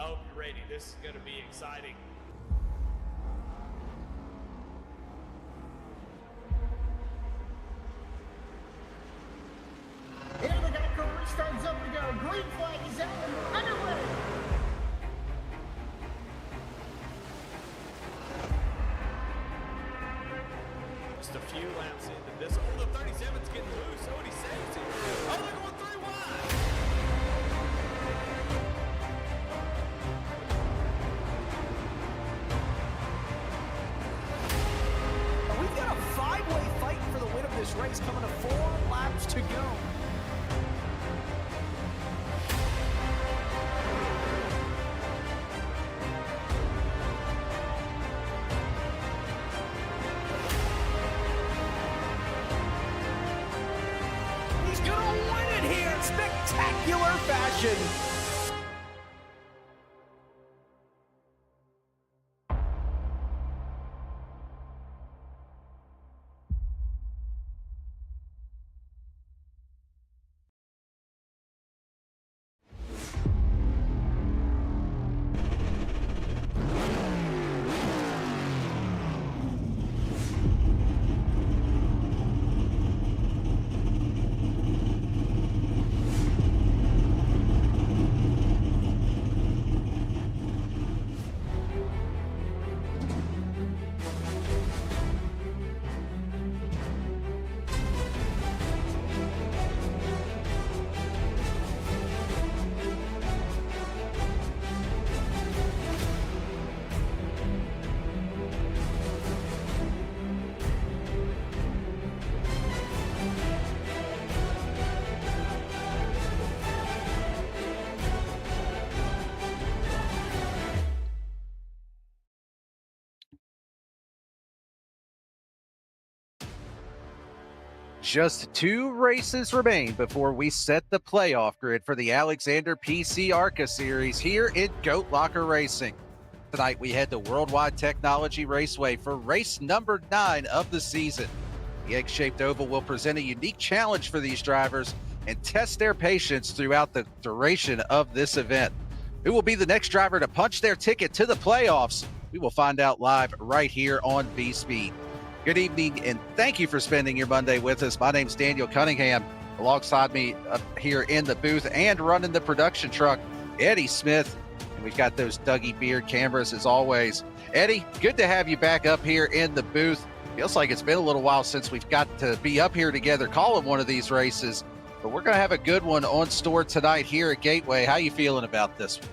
hope you're ready. This is going to be exciting. Here the ARCA restarts up we go. Green flag is out and we're underway. Just a few laps into this. Oh, the 37's getting loose. Oh, and he saves it. Oh, they're going 3 wide. We've got a 5-way fight for the win of this race coming to 4 laps to go. He's going to win it here in spectacular fashion. Just 2 races remain before we set the playoff grid for the Alexander PC ARCA Series here in Goat Locker Racing. Tonight we head to Worldwide Technology Raceway for race number 9 of the season. The egg-shaped oval will present a unique challenge for these drivers and test their patience throughout the duration of this event. Who will be the next driver to punch their ticket to the playoffs? We will find out live right here on V-Speed. Good evening, and thank you for spending your Monday with us. My name's Daniel Cunningham. Alongside me up here in the booth and running the production truck, Eddie Smith. And we've got those Dougie Beard cameras as always. Eddie, good to have you back up here in the booth. Feels like it's been a little while since we've got to be up here together calling one of these races. But we're going to have a good one on store tonight here at Gateway. How you feeling about this one?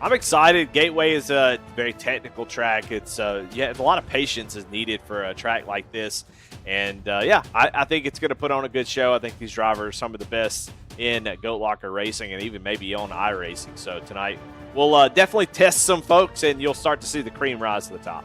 I'm excited. Gateway is a very technical track. It's a lot of patience is needed for a track like this. And I think it's going to put on a good show. I think these drivers are some of the best in Goat Locker Racing and even maybe on iRacing. So tonight we'll definitely test some folks, and you'll start to see the cream rise to the top.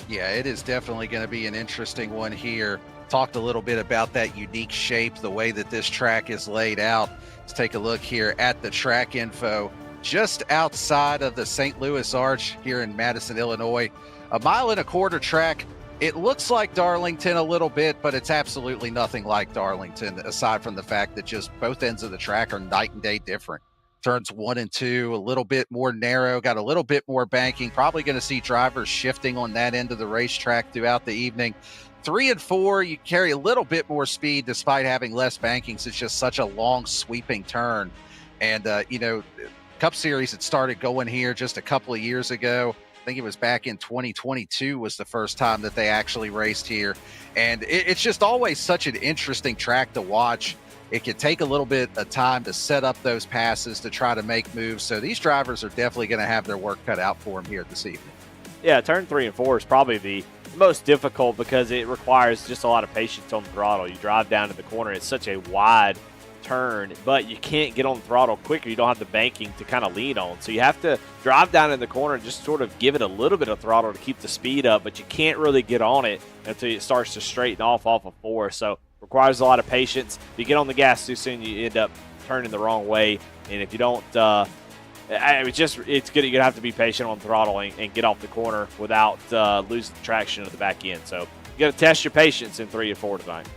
Yeah, it is definitely going to be an interesting one here. Talked a little bit about that unique shape, the way that this track is laid out. Let's take a look here at the track info. Just outside of the St. Louis Arch here in Madison, Illinois. 1.25 mile track. It looks like Darlington a little bit, but it's absolutely nothing like Darlington, aside from the fact that just both ends of the track are night and day different. Turns 1 and 2, a little bit more narrow, got a little bit more banking. Probably going to see drivers shifting on that end of the racetrack throughout the evening. 3 and 4, you carry a little bit more speed despite having less bankings. It's just such a long sweeping turn. And, Cup Series had started going here just a couple of years ago. I think it was back in 2022 was the first time that they actually raced here. And it's just always such an interesting track to watch. It can take a little bit of time to set up those passes to try to make moves. So these drivers are definitely going to have their work cut out for them here this evening. Yeah, turn 3 and 4 is probably the most difficult because it requires just a lot of patience on the throttle. You drive down to the corner. It's such a wide turn, but you can't get on the throttle quicker. You don't have the banking to kind of lean on. So you have to drive down in the corner and just sort of give it a little bit of throttle to keep the speed up, but you can't really get on it until it starts to straighten off of 4. So requires a lot of patience. If you get on the gas too soon, you end up turning the wrong way. And if you don't, it's good. You're gonna have to be patient on the throttle and get off the corner without losing traction at the back end. So you got to test your patience in 3 and 4 tonight.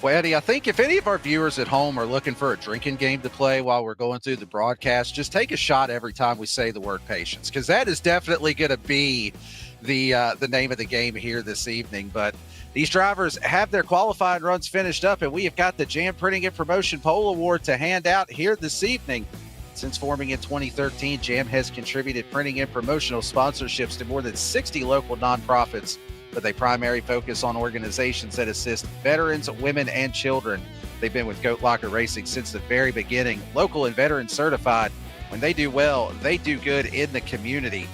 Well, Eddie, I think if any of our viewers at home are looking for a drinking game to play while we're going through the broadcast, just take a shot every time we say the word patience, because that is definitely going to be the name of the game here this evening. But these drivers have their qualifying runs finished up, and we have got the Jam Printing and Promotion Pole Award to hand out here this evening. Since forming in 2013, Jam has contributed printing and promotional sponsorships to more than 60 local nonprofits, with a primary focus on organizations that assist veterans, women, and children. They've been with Goat Locker Racing since the very beginning, local and veteran certified. When they do well, they do good in the community.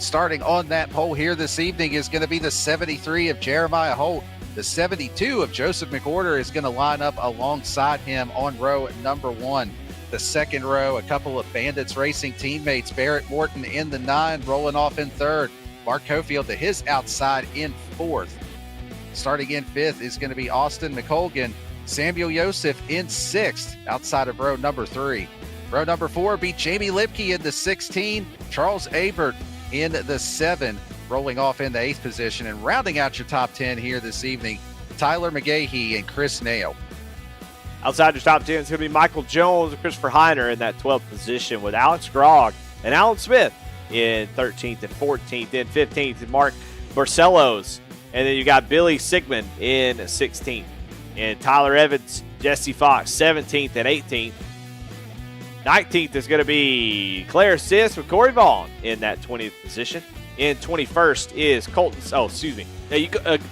Starting on that pole here this evening is going to be the 73 of Jeremiah Holt. The 72 of Joseph McWhorter is going to line up alongside him on row number 1. The second row, a couple of Bandits Racing teammates, Barrett Morton in the 9, rolling off in 3rd. Mark Cofield to his outside in 4th. Starting in 5th is going to be Austin McColgan. Samuel Yosef in 6th, outside of row number 3. Row number 4 be Jamie Lipke in the 16. Charles Abert in the 7, rolling off in the 8th position. And rounding out your top 10 here this evening, Tyler McGahee and Chris Nail. Outside your top 10 is going to be Michael Jones and Christopher Heiner in that 12th position, with Alex Grogg and Alan Smith in 13th and 14th. In 15th, and Mark Barcelos. And then you got Billy Sigmund in 16th. And Tyler Evans, Jesse Fox, 17th and 18th. 19th is going to be Claire Sisk with Corey Vaughn in that 20th position. In 21st is Colton. Oh, excuse me.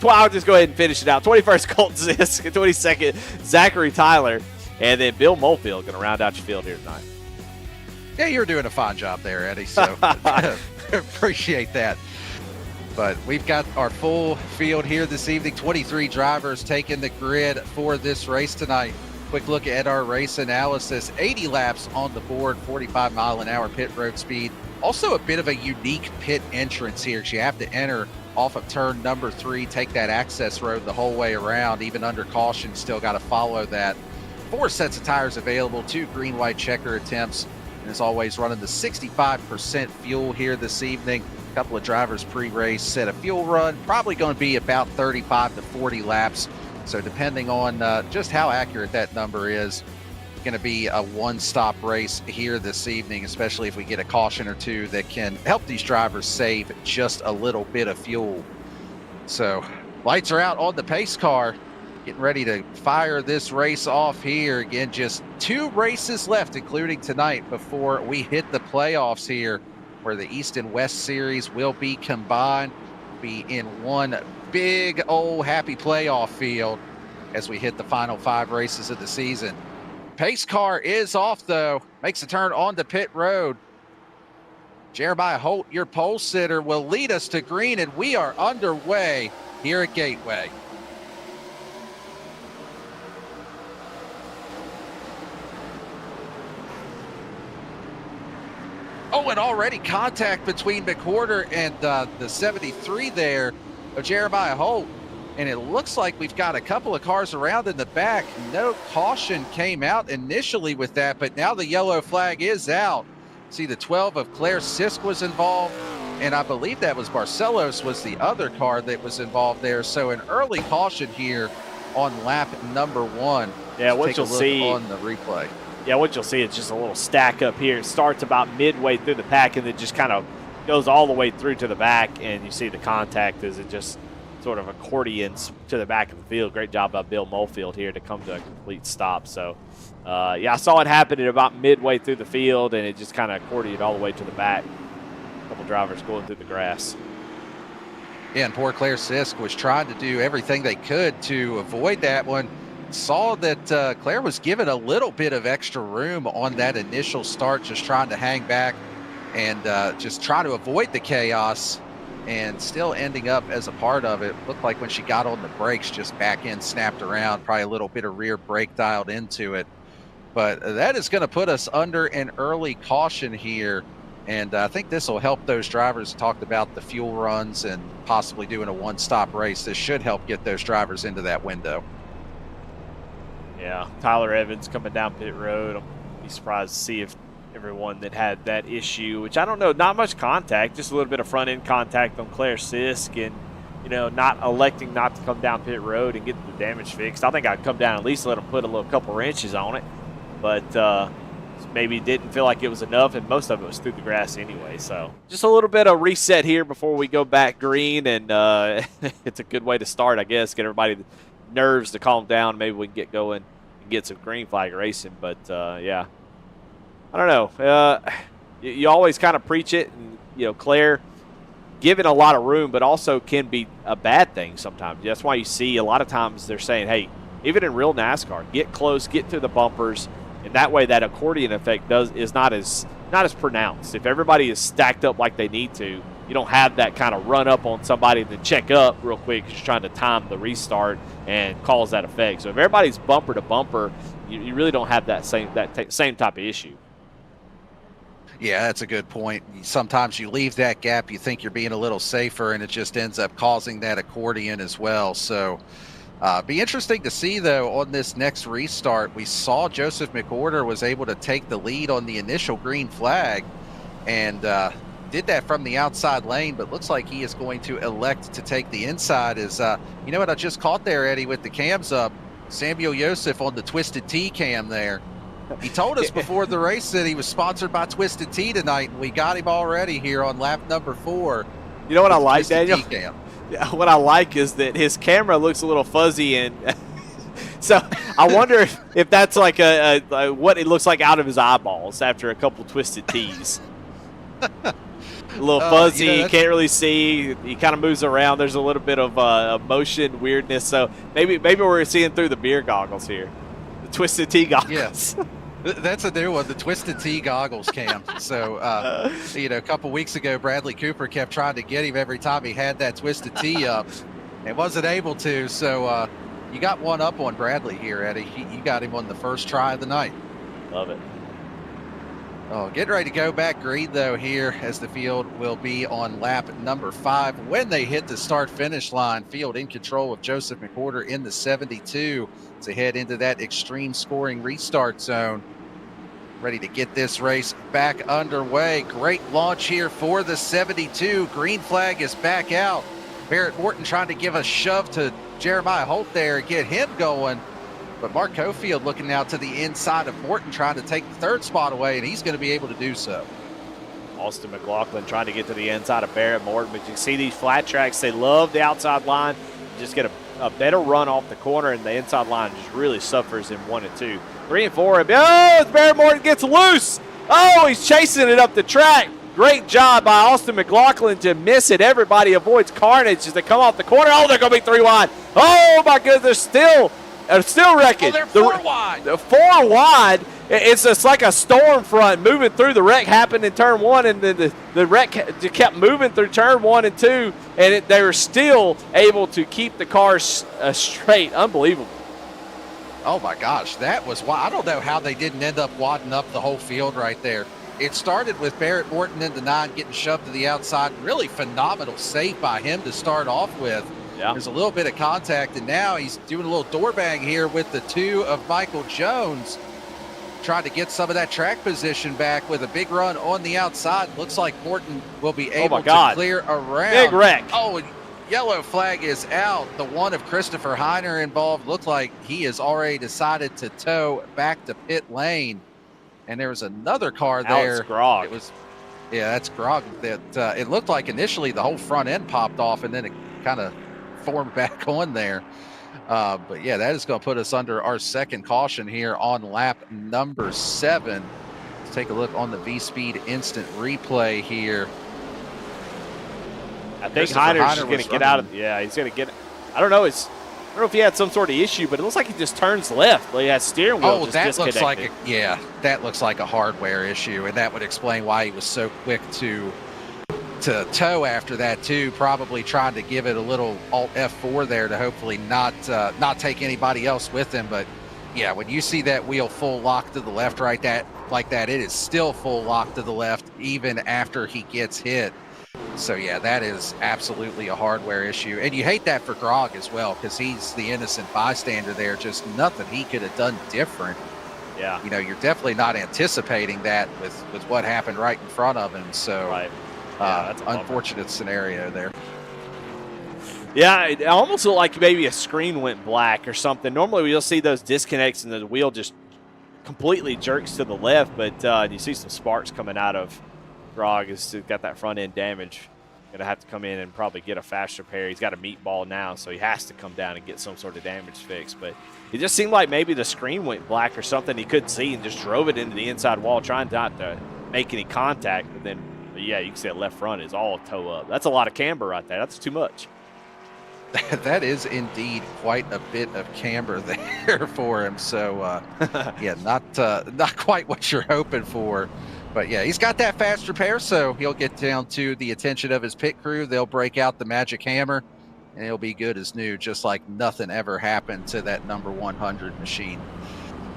I'll just go ahead and finish it out. 21st, Colton Sisk. 22nd, Zachary Tyler. And then Bill Mofield going to round out your field here tonight. Yeah, you're doing a fine job there, Eddie, so appreciate that. But we've got our full field here this evening. 23 drivers taking the grid for this race tonight. Quick look at our race analysis. 80 laps on the board, 45-mile-an-hour pit road speed. Also a bit of a unique pit entrance here. You have to enter off of turn number 3, take that access road the whole way around. Even under caution, still got to follow that. 4 sets of tires available, 2 green-white checker attempts. And as always, running the 65% fuel here this evening. A couple of drivers pre-race set a fuel run, probably going to be about 35 to 40 laps. So depending on just how accurate that number is, going to be a one-stop race here this evening, especially if we get a caution or two that can help these drivers save just a little bit of fuel. So lights are out on the pace car. Getting ready to fire this race off here. Again, just 2 races left, including tonight, before we hit the playoffs here, where the East and West Series will be combined, be in one big old happy playoff field as we hit the final 5 races of the season. Pace car is off, though. Makes a turn onto pit road. Jeremiah Holt, your pole sitter, will lead us to green, and we are underway here at Gateway. Oh, and already contact between McWhorter and the 73 there of Jeremiah Holt. And it looks like we've got a couple of cars around in the back. No caution came out initially with that, but now the yellow flag is out. See, the 12 of Claire Sisk was involved, and I believe that was Barcelos was the other car that was involved there. So an early caution here on lap number 1. Yeah, what you'll see on the replay. Yeah, what you'll see is just a little stack up here. It starts about midway through the pack and then just kind of goes all the way through to the back, and you see the contact as it just sort of accordions to the back of the field. Great job by Bill Mofield here to come to a complete stop. So, yeah, I saw it happen at about midway through the field, and it just kind of accordioned all the way to the back. A couple drivers going through the grass. Yeah, and poor Claire Sisk was trying to do everything they could to avoid that one. Saw that Claire was given a little bit of extra room on that initial start, just trying to hang back and just try to avoid the chaos, and still ending up as a part of it. Looked like when she got on the brakes, just back end snapped around, probably a little bit of rear brake dialed into it. But that is going to put us under an early caution here. And I think this will help those drivers. Talked about the fuel runs and possibly doing a one-stop race. This should help get those drivers into that window. Yeah, Tyler Evans coming down pit road. I'll be surprised to see if everyone that had that issue, which I don't know, not much contact, just a little bit of front-end contact on Claire Sisk. And, not electing not to come down pit road and get the damage fixed. I think I'd come down at least let him put a couple wrenches on it, but maybe didn't feel like it was enough, and most of it was through the grass anyway. So just a little bit of reset here before we go back green, and it's a good way to start, I guess, get everybody's nerves to calm down. Maybe we can get going and get some green flag racing, but yeah, I don't know. You always kind of preach it, and Claire giving a lot of room, but also can be a bad thing sometimes. That's why you see a lot of times they're saying, hey, even in real NASCAR, get close, get to the bumpers, and that way that accordion effect is not as pronounced. If everybody is stacked up like they need to, you don't have that kind of run up on somebody and then check up real quick because you're trying to time the restart and cause that effect. So if everybody's bumper to bumper, you really don't have that same type of issue. Yeah, that's a good point. Sometimes you leave that gap, you think you're being a little safer, and it just ends up causing that accordion as well. So be interesting to see, though, on this next restart. We saw Joseph McWhorter was able to take the lead on the initial green flag and did that from the outside lane, but looks like he is going to elect to take the inside. You know what I just caught there, Eddie, with the cams up? Samuel Joseph on the Twisted Tea cam there. He told us before the race that he was sponsored by Twisted Tea tonight, and we got him already here on lap number 4. You know what I like, Daniel? Yeah, what I like is that his camera looks a little fuzzy, and so I wonder if that's like a what it looks like out of his eyeballs after a couple Twisted Teas. A little fuzzy, you can't really see. He kind of moves around. There's a little bit of motion weirdness. So maybe we're seeing through the beer goggles here, the Twisted Tea goggles. Yes. That's a new one, the Twisted Tea goggles cam. So, a couple weeks ago, Bradley Cooper kept trying to get him every time he had that Twisted Tea up and wasn't able to. So you got one up on Bradley here, Eddie. You got him on the first try of the night. Love it. Oh, getting ready to go back green, though, here as the field will be on lap number 5 when they hit the start-finish line. Field in control of Joseph McWhorter in the 72 to head into that extreme scoring restart zone. Ready to get this race back underway. Great launch here for the 72. Green flag is back out. Barrett Morton trying to give a shove to Jeremiah Holt there, get him going. But Mark Cofield looking out to the inside of Morton, trying to take the 3rd spot away, and he's going to be able to do so. Austin McLaughlin trying to get to the inside of Barrett Morton, but you can see these flat tracks, they love the outside line. You just get a better run off the corner, and the inside line just really suffers in 1 and 2. 3 and 4, as Barrett Morton gets loose. Oh, he's chasing it up the track. Great job by Austin McLaughlin to miss it. Everybody avoids carnage as they come off the corner. Oh, they're going to be 3 wide. Oh, my goodness, still wrecking. Oh, they're 4 wide. The 4 wide. It's just like a storm front moving through. The wreck happened in turn 1, and then the wreck kept moving through turn 1 and 2, and they were still able to keep the cars straight. Unbelievable. Oh, my gosh. That was why. I don't know how they didn't end up wadding up the whole field right there. It started with Barrett Morton into 9 getting shoved to the outside. Really phenomenal save by him to start off with. Yeah. There's a little bit of contact, and now he's doing a little door bang here with the 2 of Michael Jones. Trying to get some of that track position back with a big run on the outside. Looks like Morton will be able to clear around. Big wreck. Oh, and yellow flag is out. The 1 of Christopher Heiner involved. Looked like he has already decided to tow back to pit lane. And there was another car there. Alex Grog. That's Grog. That it looked like initially the whole front end popped off, and then it kind of formed back on there. But yeah, that is going to put us under our second caution here on lap number 7. Let's take a look on the V-Speed instant replay here. I think Heiner's going to get out of. Yeah, he's going to get. I don't know. I don't know if he had some sort of issue, but it looks like he just turns left. Like he has steering wheel. Oh, that looks like that looks like a hardware issue, and that would explain why he was so quick to tow after that too. Probably trying to give it a little Alt F4 there to hopefully not take anybody else with him. But yeah, when you see that wheel full lock to the left like that, it is still full lock to the left even after he gets hit. So yeah, that is absolutely a hardware issue, and you hate that for Grog as well because he's the innocent bystander there. Just nothing he could have done different. Yeah, you're definitely not anticipating that with what happened right in front of him. So right. Yeah, that's an unfortunate scenario there. Yeah, it almost looked like maybe a screen went black or something. Normally you'll see those disconnects and the wheel just completely jerks to the left, but you see some sparks coming out of Grog. Has got that front end damage. Going to have to come in and probably get a fast repair. He's got a meatball now, so he has to come down and get some sort of damage fixed. But it just seemed like maybe the screen went black or something he couldn't see and just drove it into the inside wall, trying not to make any contact. But then, yeah, you can see that left front is all toe up. That's a lot of camber right there. That's too much. That is indeed quite a bit of camber there for him. So, yeah, not quite what you're hoping for. But, yeah, he's got that fast repair, so he'll get down to the attention of his pit crew. They'll break out the magic hammer, and he'll be good as new, just like nothing ever happened to that number 100 machine.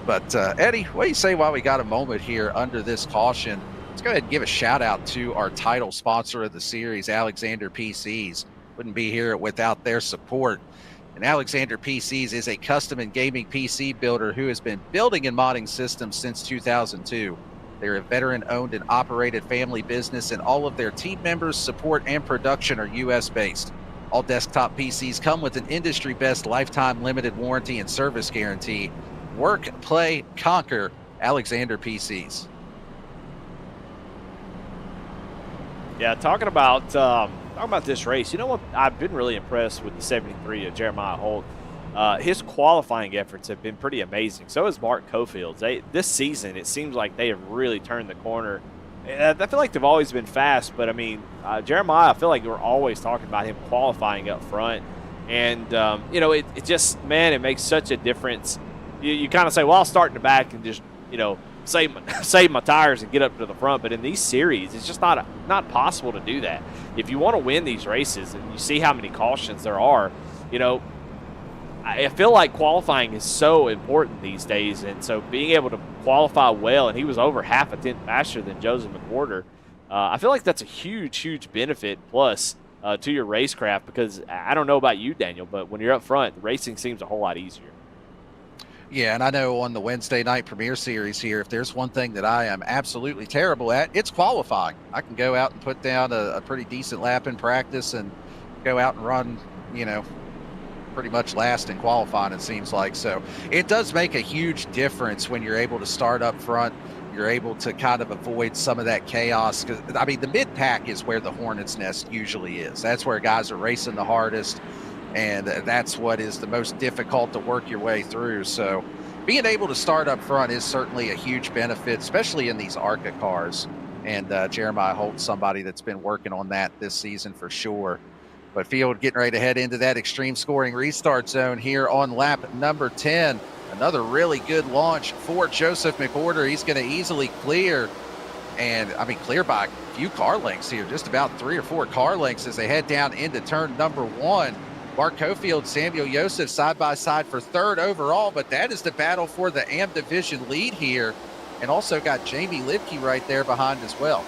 But, Eddie, what do you say while we got a moment here under this caution? Let's go ahead and give a shout-out to our title sponsor of the series, Alexander PCs. Wouldn't be here without their support. And Alexander PCs is a custom and gaming PC builder who has been building and modding systems since 2002. They're a veteran-owned and operated family business, and all of their team members, support, and production are U.S.-based. All desktop PCs come with an industry-best lifetime limited warranty and service guarantee. Work, play, conquer. Alexander PCs. Yeah, talking about this race, you know what? I've been really impressed with the 73 of Jeremiah Holt. His qualifying efforts have been pretty amazing. So has Mark Cofield's. This season, it seems like they have really turned the corner. I feel like they've always been fast, but I mean, Jeremiah, I feel like we're always talking about him qualifying up front. And, you know, it just, man, it makes such a difference. You kind of say, well, I'll start in the back and just, you know, save my tires and get up to the front. But in these series, it's just not possible to do that. If you want to win these races, and you see how many cautions there are, you know, I feel like qualifying is so important these days, and so being able to qualify well, and he was over half a tenth faster than Joseph McWhorter, I feel like that's a huge benefit plus to your racecraft, because I don't know about you, Daniel, but when you're up front, the racing seems a whole lot easier. Yeah, and I know on the Wednesday night premiere series here, if there's one thing that I am absolutely terrible at, it's qualifying. I can go out and put down a pretty decent lap in practice and go out and run, you know, pretty much last in qualifying, it seems like. So it does make a huge difference when you're able to start up front. You're able to kind of avoid some of that chaos. Because I mean, the mid-pack is where the hornet's nest usually is. That's where guys are racing the hardest, and that's what is the most difficult to work your way through. So being able to start up front is certainly a huge benefit, especially in these ARCA cars. And Jeremiah Holt's somebody that's been working on that this season for sure. But Field getting ready to head into that extreme scoring restart zone here on lap number 10. Another really good launch for Joseph McWhorter. He's going to easily clear, and I mean clear by a few car lengths here, just about 3 or 4 car lengths as they head down into turn number 1. Mark Cofield, Samuel Joseph side by side for 3rd overall, but that is the battle for the AM division lead here, and also got Jamie Libke right there behind as well.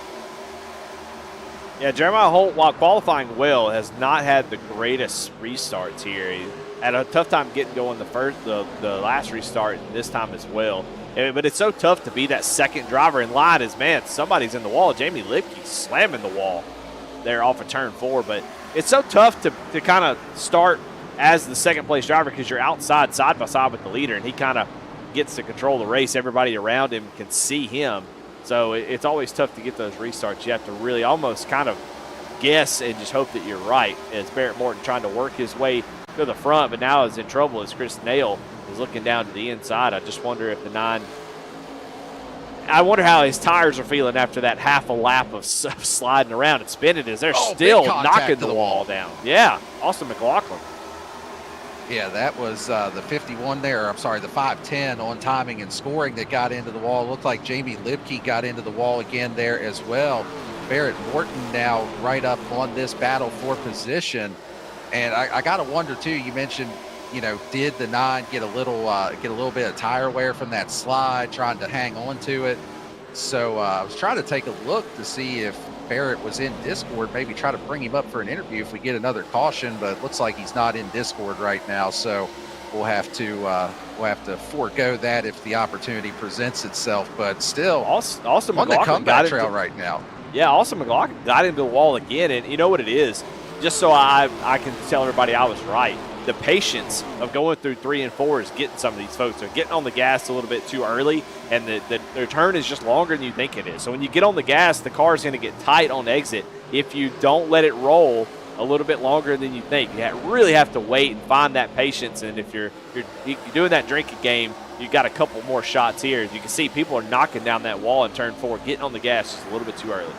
Yeah, Jeremiah Holt, while qualifying well, has not had the greatest restarts here. He had a tough time getting going the last restart, and this time as well. But it's so tough to be that second driver in line as, man, somebody's in the wall. Jamie Libke slamming the wall there off of turn 4. But it's so tough to kind of start as the second-place driver because you're outside side by side with the leader, and he kind of gets to control the race. Everybody around him can see him. So it's always tough to get those restarts. You have to really almost kind of guess and just hope that you're right. As Barrett Morton trying to work his way to the front, but now is in trouble as Chris Nail is looking down to the inside. I just wonder if I wonder how his tires are feeling after that half a lap of sliding around and spinning as they're still knocking the wall down. Yeah, Austin McLaughlin. Yeah, that was the 51 there. I'm sorry, the 510 on timing and scoring that got into the wall. Looked like Jamie Libke got into the wall again there as well. Barrett Morton now right up on this battle for position. And I got to wonder, too, you mentioned, you know, did the 9 get a little bit of tire wear from that slide, trying to hang on to it? So I was trying to take a look to see if Barrett was in Discord, maybe try to bring him up for an interview if we get another caution, but it looks like he's not in Discord right now, so we'll have to forego that if the opportunity presents itself. But still, Austin on the McLaughlin comeback trail right now. Yeah, Austin McLaughlin got into the wall again, and you know what it is? just so I can tell everybody I was right, the patience of going through 3 and 4 is getting some of these folks. They're getting on the gas a little bit too early, and their turn is just longer than you think it is. So when you get on the gas, the car is going to get tight on exit if you don't let it roll a little bit longer than you think. You really have to wait and find that patience, and if you're doing that drinking game, you got a couple more shots here. As you can see, people are knocking down that wall in turn 4, getting on the gas just a little bit too early.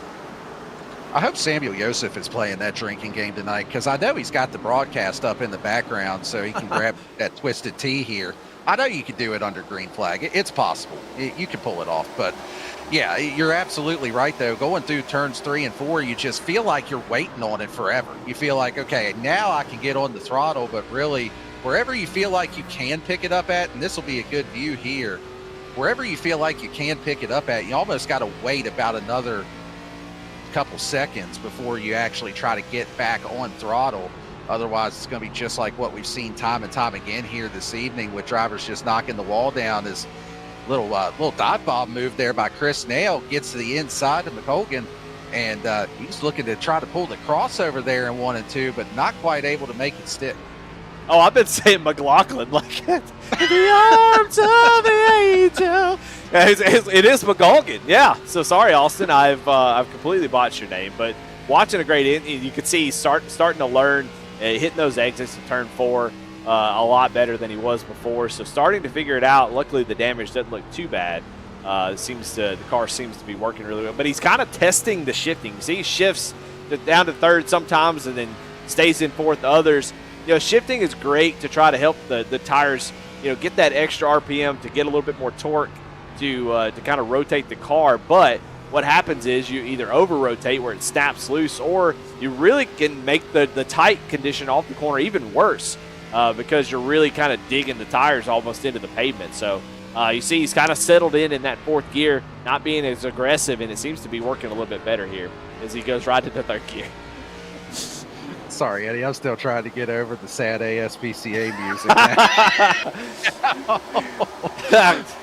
I hope Samuel Joseph is playing that drinking game tonight, because I know he's got the broadcast up in the background so he can grab that twisted T here. I know you can do it under green flag. It's possible. You can pull it off. But, yeah, you're absolutely right, though. Going through turns 3 and 4, you just feel like you're waiting on it forever. You feel like, okay, now I can get on the throttle, but really, wherever you feel like you can pick it up at, and this will be a good view here, wherever you feel like you can pick it up at, you almost got to wait about another couple seconds before you actually try to get back on throttle. Otherwise, it's going to be just like what we've seen time and time again here this evening, with drivers just knocking the wall down. This little dive bomb move there by Chris Nail gets to the inside of McColgan, and he's looking to try to pull the crossover there in 1 and 2, but not quite able to make it stick. Oh, I've been saying McLaughlin like in the arms of the angel. Yeah, it is McColgan. Yeah. So sorry, Austin. I've completely botched your name, but watching a great you could see he's starting to learn, hitting those exits in turn 4 a lot better than he was before. So starting to figure it out. Luckily, the damage doesn't look too bad. The car seems to be working really well, but he's kind of testing the shifting. You see, he shifts down to third sometimes and then stays in fourth others. Shifting is great to try to help the tires, get that extra RPM to get a little bit more torque to kind of rotate the car. But what happens is you either over-rotate where it snaps loose, or you really can make the tight condition off the corner even worse because you're really kind of digging the tires almost into the pavement. So you see he's kind of settled in that 4th gear, not being as aggressive, and it seems to be working a little bit better here as he goes right into 3rd gear. Sorry, Eddie. I'm still trying to get over the sad ASPCA music.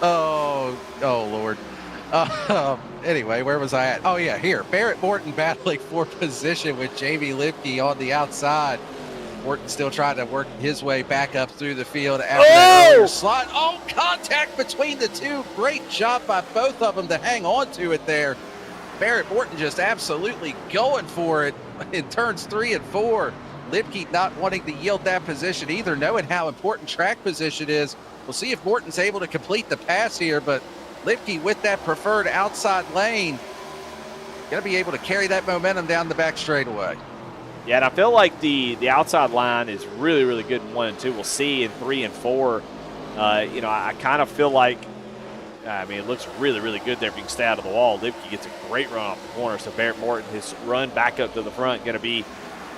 oh, Lord. Anyway, where was I at? Oh, yeah, here. Barrett Morton battling for position with Jamie Lipke on the outside. Morton still trying to work his way back up through the field after that earlier slide. Oh, contact between the two. Great job by both of them to hang on to it there. Barrett Morton just absolutely going for it in turns 3 and 4. Lipke not wanting to yield that position either, knowing how important track position is. We'll see if Morton's able to complete the pass here, but Lipke with that preferred outside lane, going to be able to carry that momentum down the back straightaway. Yeah, and I feel like the outside line is really, really good in 1 and 2. We'll see in 3 and 4. I kind of feel like, it looks really, really good there if you can stay out of the wall. Lipke gets a great run off the corner, so Barrett Morton, his run back up to the front, going to be,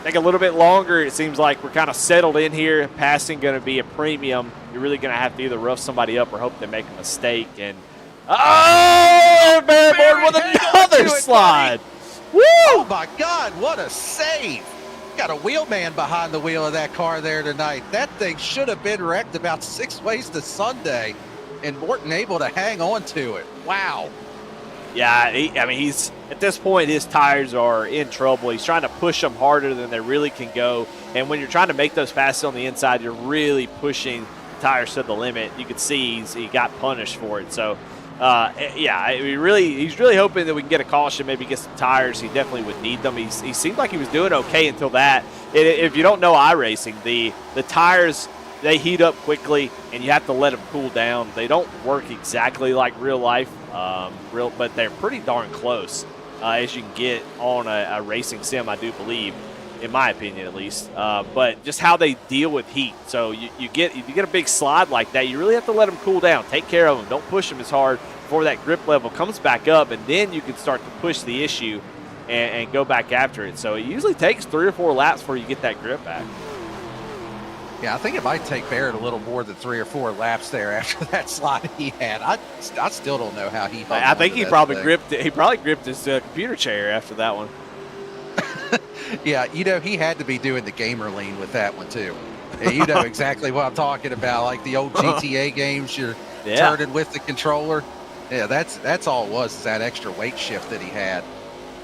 a little bit longer. It seems like we're kind of settled in here. Passing going to be a premium. You're really going to have to either rough somebody up or hope they make a mistake. And Barrett Morton with another slide. Woo! Oh, my God, what a save. Got a wheelman behind the wheel of that car there tonight. That thing should have been wrecked about 6 ways to Sunday, and Morton able to hang on to it. Wow. Yeah, he's at this point, his tires are in trouble. He's trying to push them harder than they really can go. And when you're trying to make those passes on the inside, you're really pushing the tires to the limit. You can see he got punished for it. So, he's really hoping that we can get a caution, maybe get some tires. He definitely would need them. He seemed like he was doing okay until that. If you don't know iRacing, the tires, they heat up quickly, and you have to let them cool down. They don't work exactly like real life, but they're pretty darn close as you can get on a racing sim, I do believe, in my opinion at least. But just how they deal with heat. So you get a big slide like that, you really have to let them cool down. Take care of them. Don't push them as hard before that grip level comes back up, and then you can start to push the issue and go back after it. So it usually takes 3 or 4 laps before you get that grip back. Yeah, I think it might take Barrett a little more than 3 or 4 laps there after that slide he had. I still don't know how he. I think he probably gripped it. He probably gripped his computer chair after that one. Yeah, he had to be doing the gamer lean with that one too. Yeah, you know exactly what I'm talking about, like the old GTA games. You're turning with the controller. Yeah, that's all it was, is that extra weight shift that he had.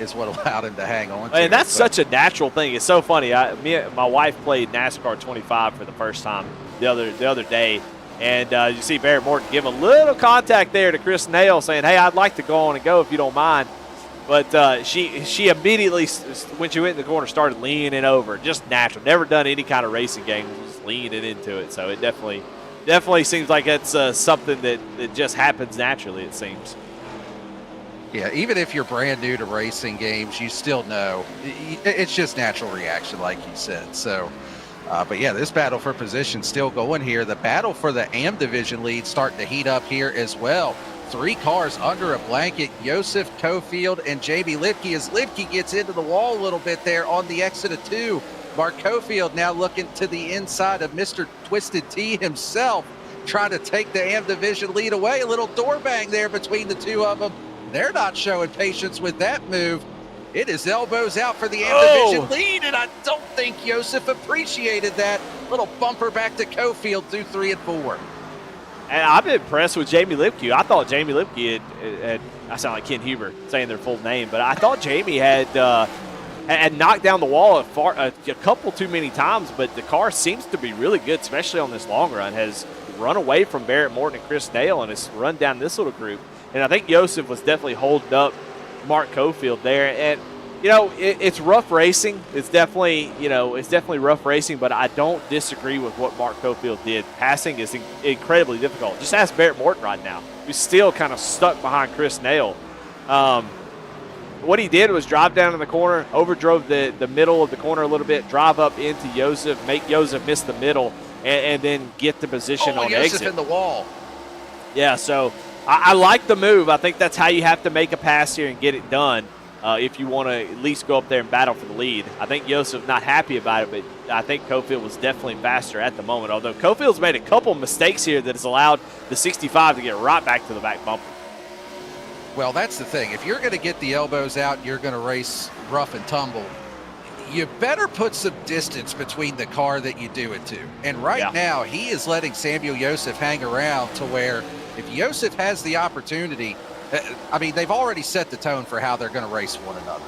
is what allowed him to hang on to And that's it. But such a natural thing. It's so funny. My wife played NASCAR 25 for the first time the other day, and you see Barrett Morton give a little contact there to Chris Nail, saying, "Hey, I'd like to go on and go if you don't mind." But she immediately, when she went in the corner, started leaning over, just natural. Never done any kind of racing game, just leaning into it. So it definitely seems like it's something that just happens naturally, it seems. Yeah, even if you're brand new to racing games, you still know it's just natural reaction, like you said. So, but yeah, this battle for position still going here. The battle for the AM division lead starting to heat up here as well. 3 cars under a blanket, Josef, Cofield, and Jamie Lipke, as Lipke gets into the wall a little bit there on the exit of 2. Mark Cofield now looking to the inside of Mr. Twisted T himself, trying to take the AM division lead away. A little door bang there between the two of them. They're not showing patience with that move. It is elbows out for the AM division lead, and I don't think Josef appreciated that. Little bumper back to Cofield through 3 and 4. And I'm impressed with Jamie Lipke. I thought Jamie Lipke had I sound like Ken Huber saying their full name, but I thought Jamie had knocked down the wall a couple too many times, but the car seems to be really good, especially on this long run. Has run away from Barrett Morton and Chris Nail and has run down this little group. And I think Josef was definitely holding up Mark Cofield there. And, it's rough racing. It's definitely rough racing, but I don't disagree with what Mark Cofield did. Passing is incredibly difficult. Just ask Barrett Morton right now, who's still kind of stuck behind Chris Nail. What he did was drive down in the corner, overdrove the middle of the corner a little bit, drive up into Josef, make Josef miss the middle, and then get the position on Josef exit. in the wall. Yeah, so I like the move. I think that's how you have to make a pass here and get it done if you want to at least go up there and battle for the lead. I think Josef's not happy about it, but I think Cofield was definitely faster at the moment, although Cofield's made a couple mistakes here that has allowed the 65 to get right back to the back bumper. Well, that's the thing. If you're going to get the elbows out, you're going to race rough and tumble. You better put some distance between the car that you do it to. And right now, he is letting Samuel Josef hang around to where if Josef has the opportunity, they've already set the tone for how they're going to race one another.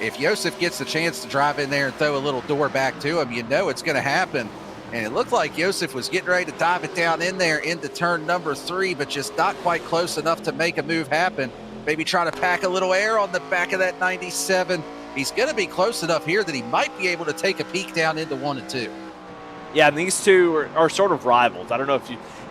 If Josef gets the chance to drive in there and throw a little door back to him, you know it's going to happen. And it looked like Josef was getting ready to dive it down in there into turn number 3, but just not quite close enough to make a move happen. Maybe try to pack a little air on the back of that 97. He's going to be close enough here that he might be able to take a peek down into 1 and 2. Yeah, and these two are sort of rivals. I don't know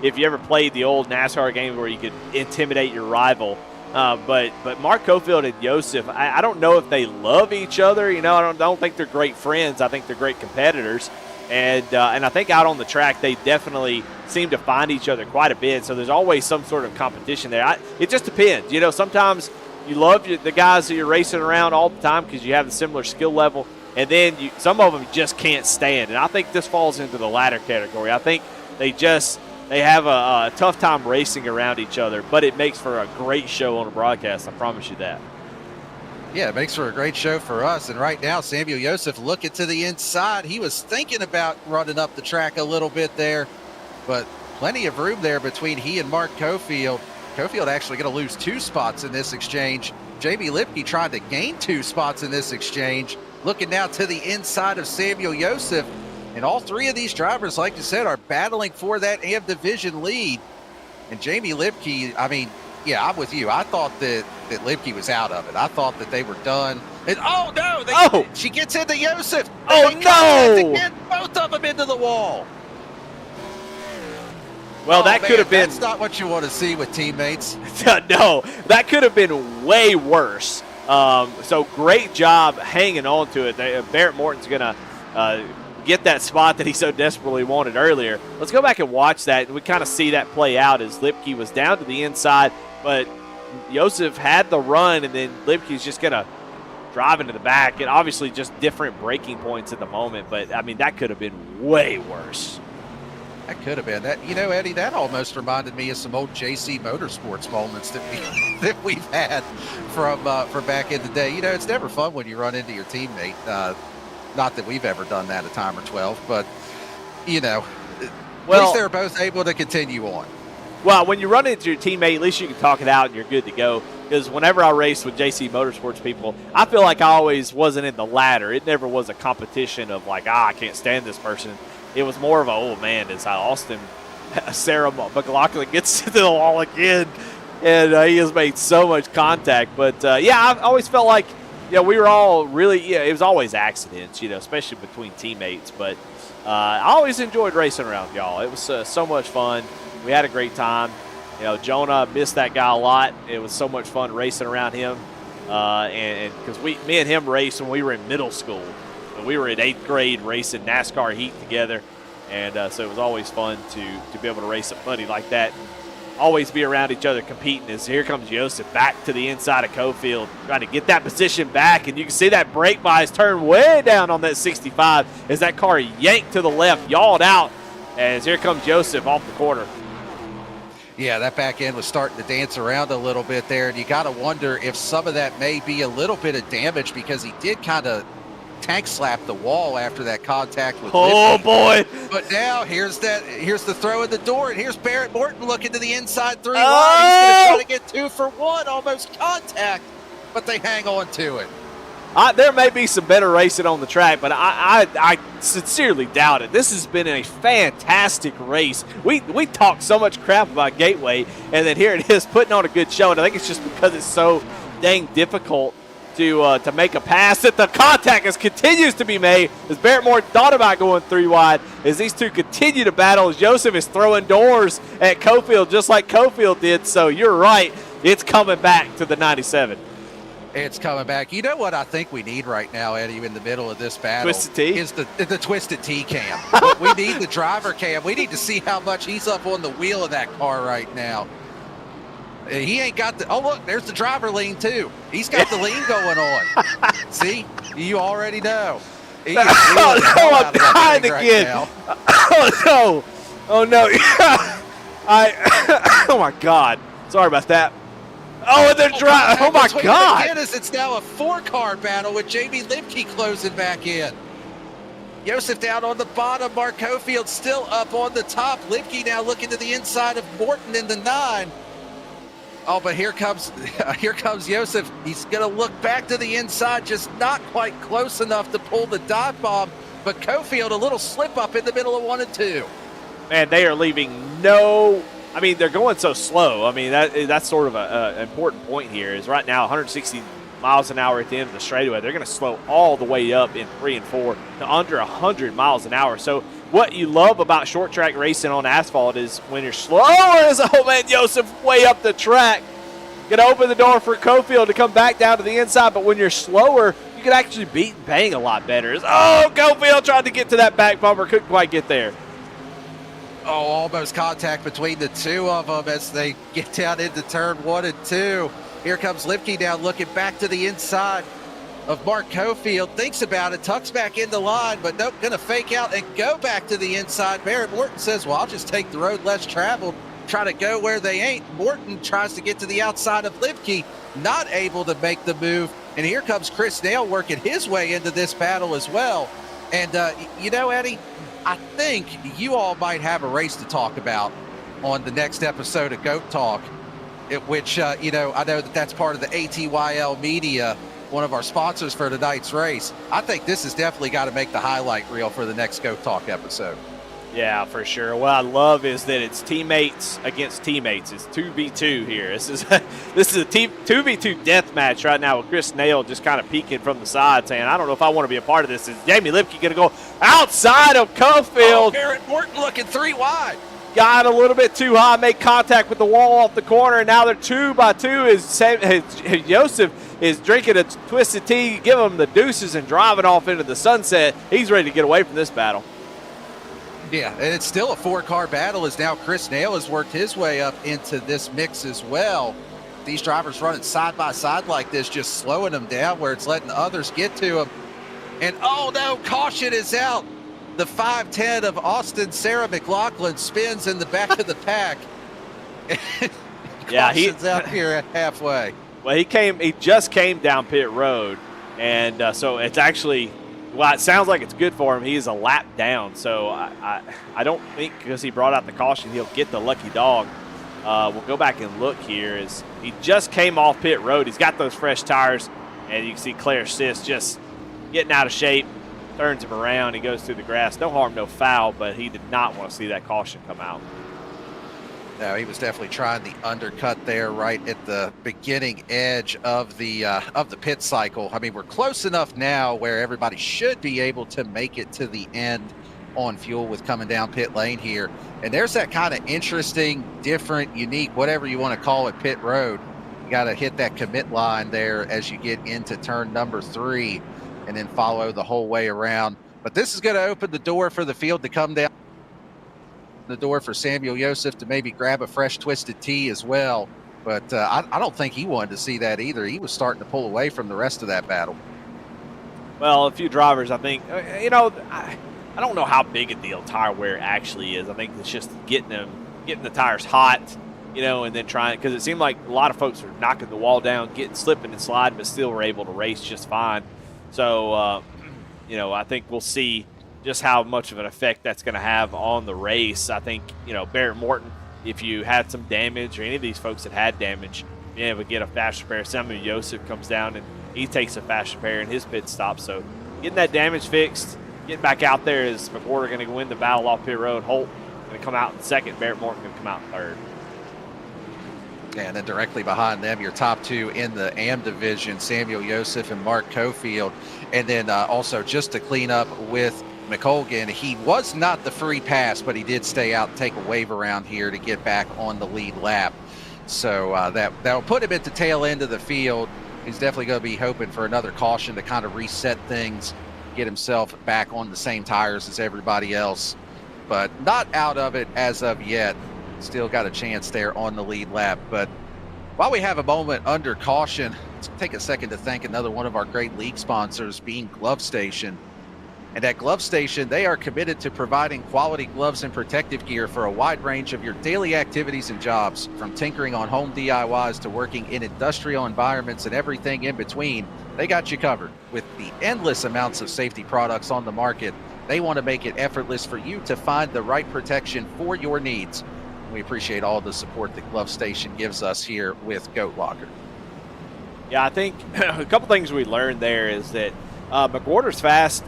if you ever played the old NASCAR game where you could intimidate your rival. But Mark Cofield and Josef, I don't know if they love each other. I don't think they're great friends. I think they're great competitors. And I think out on the track, they definitely seem to find each other quite a bit. So there's always some sort of competition there. It just depends. Sometimes you love the guys that you're racing around all the time because you have a similar skill level. And then some of them just can't stand. And I think this falls into the latter category. I think they have a tough time racing around each other, but it makes for a great show on the broadcast. I promise you that. Yeah, it makes for a great show for us. And right now, Samuel Josef looking to the inside. He was thinking about running up the track a little bit there, but plenty of room there between he and Mark Cofield. Cofield actually going to lose 2 spots in this exchange. Jamie Lipke trying to gain 2 spots in this exchange. Looking now to the inside of Samuel Josef. And all 3 of these drivers, like you said, are battling for that AM division lead. And Jamie Lipke, I'm with you. I thought that Lipke was out of it. I thought that they were done. And she gets into Josef. Oh, no! Get both of them into the wall. Well, that could have been. That's not what you want to see with teammates. No, that could have been way worse. So great job hanging on to it. Barrett Morton's going to get that spot that he so desperately wanted earlier. Let's go back and watch that. We kind of see that play out as Lipke was down to the inside, but Josef had the run, and then Lipke's just going to drive into the back. And obviously just different braking points at the moment, but, that could have been way worse. That could have been. That, Eddie, that almost reminded me of some old JC Motorsports moments that we've had from back in the day. It's never fun when you run into your teammate. Not that we've ever done that a time or 12, but, at least they're both able to continue on. Well, when you run into your teammate, at least you can talk it out and you're good to go. because whenever I raced with JC Motorsports people, I feel like I always wasn't in the ladder. It never was a competition of like, I can't stand this person. It was more of a, oh man, it's how Austin Sarah McLaughlin gets to the wall again, and he has made so much contact. But yeah, I've always felt like, we were all really, it was always accidents, especially between teammates. But I always enjoyed racing around y'all. It was so much fun. We had a great time. Jonah missed that guy a lot. It was so much fun racing around him. And because me and him raced when we were in middle school. We were in 8th grade racing NASCAR heat together. And so it was always fun to be able to race a buddy like that. Always be around each other competing. As here comes Joseph back to the inside of Cofield, trying to get that position back. And you can see that brake bias turn way down on that 65 as that car yanked to the left, yawed out. As here comes Joseph off the corner. Yeah, that back end was starting to dance around a little bit there, and you got to wonder if some of that may be a little bit of damage because he did kind of tank slap the wall after that contact with Lipke. Boy. But now here's the throw in the door, and here's Barrett Morton looking to the inside 3 wide. He's going to try to get 2 for 1, almost contact, but they hang on to it. There may be some better racing on the track, but I sincerely doubt it. This has been a fantastic race. We talk so much crap about Gateway, and then here it is putting on a good show. And I think it's just because it's so dang difficult to make a pass that the contact continues to be made. As Barrett Moore thought about going 3 wide, as these two continue to battle, as Joseph is throwing doors at Cofield just like Cofield did. So you're right, it's coming back to the 97. It's coming back. You know what I think we need right now, Eddie, in the middle of this battle? Twisted T? Is the Twisted T cam. We need the driver cam. We need to see how much he's up on the wheel of that car right now. He ain't got the – oh, look, there's the driver lean too. He's got the lean going on. See? You already know. He is I'm behind again. Right Oh, no. Oh, no. Oh, my God. Sorry about that. Oh, and they're driving. Oh, my God. Again, as it's now a 4-car battle with Jamie Lipke closing back in. Joseph down on the bottom. Mark Cofield still up on the top. Lipke now looking to the inside of Morton in the 9. Oh, but here comes Joseph. He's going to look back to the inside, just not quite close enough to pull the dive bomb. But Cofield, a little slip up in the middle of 1 and 2. Man, they are leaving no – I mean, they're going so slow. I mean, that's sort of an important point here is right now 160 miles an hour at the end of the straightaway. They're going to slow all the way up in 3 and 4 to under 100 miles an hour. So what you love about short track racing on asphalt is when you're slower, oh, man, Joseph way up the track. Going to open the door for Cofield to come back down to the inside. But when you're slower, you can actually beat and bang a lot better. Oh, Cofield tried to get to that back bumper. Couldn't quite get there. Oh, almost contact between the two of them as they get down into turn 1 and 2. Here comes Lipke now looking back to the inside of Mark Cofield. Thinks about it, tucks back in the line, but nope, going to fake out and go back to the inside. Barrett Morton says, well, I'll just take the road less traveled, try to go where they ain't. Morton tries to get to the outside of Lipke, not able to make the move. And here comes Chris Nail working his way into this battle as well. And, Eddie, I think you all might have a race to talk about on the next episode of GOAT Talk, which, I know that's part of the ATYL Media, one of our sponsors for tonight's race. I think this has definitely got to make the highlight reel for the next GOAT Talk episode. Yeah, for sure. What I love is that it's teammates against teammates. It's 2v2 here. This is a 2v2 death match right now with Chris Nail just kind of peeking from the side saying, I don't know if I want to be a part of this. Is Jamie Lipke going to go outside of Cofield? Oh, Barrett Morton looking 3 wide. Got a little bit too high, made contact with the wall off the corner, and now they're 2 by 2 as Joseph is drinking a Twisted Tea, giving him the deuces and driving off into the sunset. He's ready to get away from this battle. Yeah, and it's still a 4-car battle as now Chris Nail has worked his way up into this mix as well. These drivers running side by side like this, just slowing them down where it's letting others get to them. And, oh, no, caution is out. The 5'10" of Austin Sarah McLaughlin spins in the back of the pack. Yeah, Caution's out here at halfway. Well, he just came down pit road, and so it's actually – well, it sounds like it's good for him. He is a lap down, so I don't think because he brought out the caution he'll get the lucky dog. we'll go back and look here as he just came off pit road. He's got those fresh tires, and you can see Claire Sis just getting out of shape, turns him around. He goes through the grass. No harm, no foul, but he did not want to see that caution come out. No, he was definitely trying the undercut there right at the beginning edge of the pit cycle. I mean, we're close enough now where everybody should be able to make it to the end on fuel with coming down pit lane here. And there's that kind of interesting, different, unique, whatever you want to call it, pit road. You got to hit that commit line there as you get into turn number 3 and then follow the whole way around. But this is going to open the door for the field to come down. The door for Samuel Joseph to maybe grab a fresh twisted T as well. But I don't think he wanted to see that either. He was starting to pull away from the rest of that battle. Well, a few drivers, I think, I don't know how big a deal tire wear actually is. I think it's just getting the tires hot, and then trying, because it seemed like a lot of folks were knocking the wall down, slipping and sliding, but still were able to race just fine. So, I think we'll see just how much of an effect that's going to have on the race. I think, Barrett Morton, if you had some damage, or any of these folks that had damage, being able to get a fast repair. Samuel Joseph comes down and he takes a fast repair in his pit stop. So getting that damage fixed, getting back out there, is McWhorter going to win the battle off pit road. Holt going to come out in second. Barrett Morton going to come out in third. And then directly behind them, your top 2 in the AM division, Samuel Joseph and Mark Cofield. And then also just to clean up with McColgan, he was not the free pass, but he did stay out and take a wave around here to get back on the lead lap. So that'll put him at the tail end of the field. He's definitely going to be hoping for another caution to kind of reset things, get himself back on the same tires as everybody else. But not out of it as of yet. Still got a chance there on the lead lap. But while we have a moment under caution, let's take a second to thank another one of our great league sponsors, being Glove Station. And at Glove Station, they are committed to providing quality gloves and protective gear for a wide range of your daily activities and jobs. From tinkering on home DIYs to working in industrial environments and everything in between, they got you covered. With the endless amounts of safety products on the market, they want to make it effortless for you to find the right protection for your needs. We appreciate all the support that Glove Station gives us here with Goat Locker. Yeah, I think a couple things we learned there is that McWhorter's fast,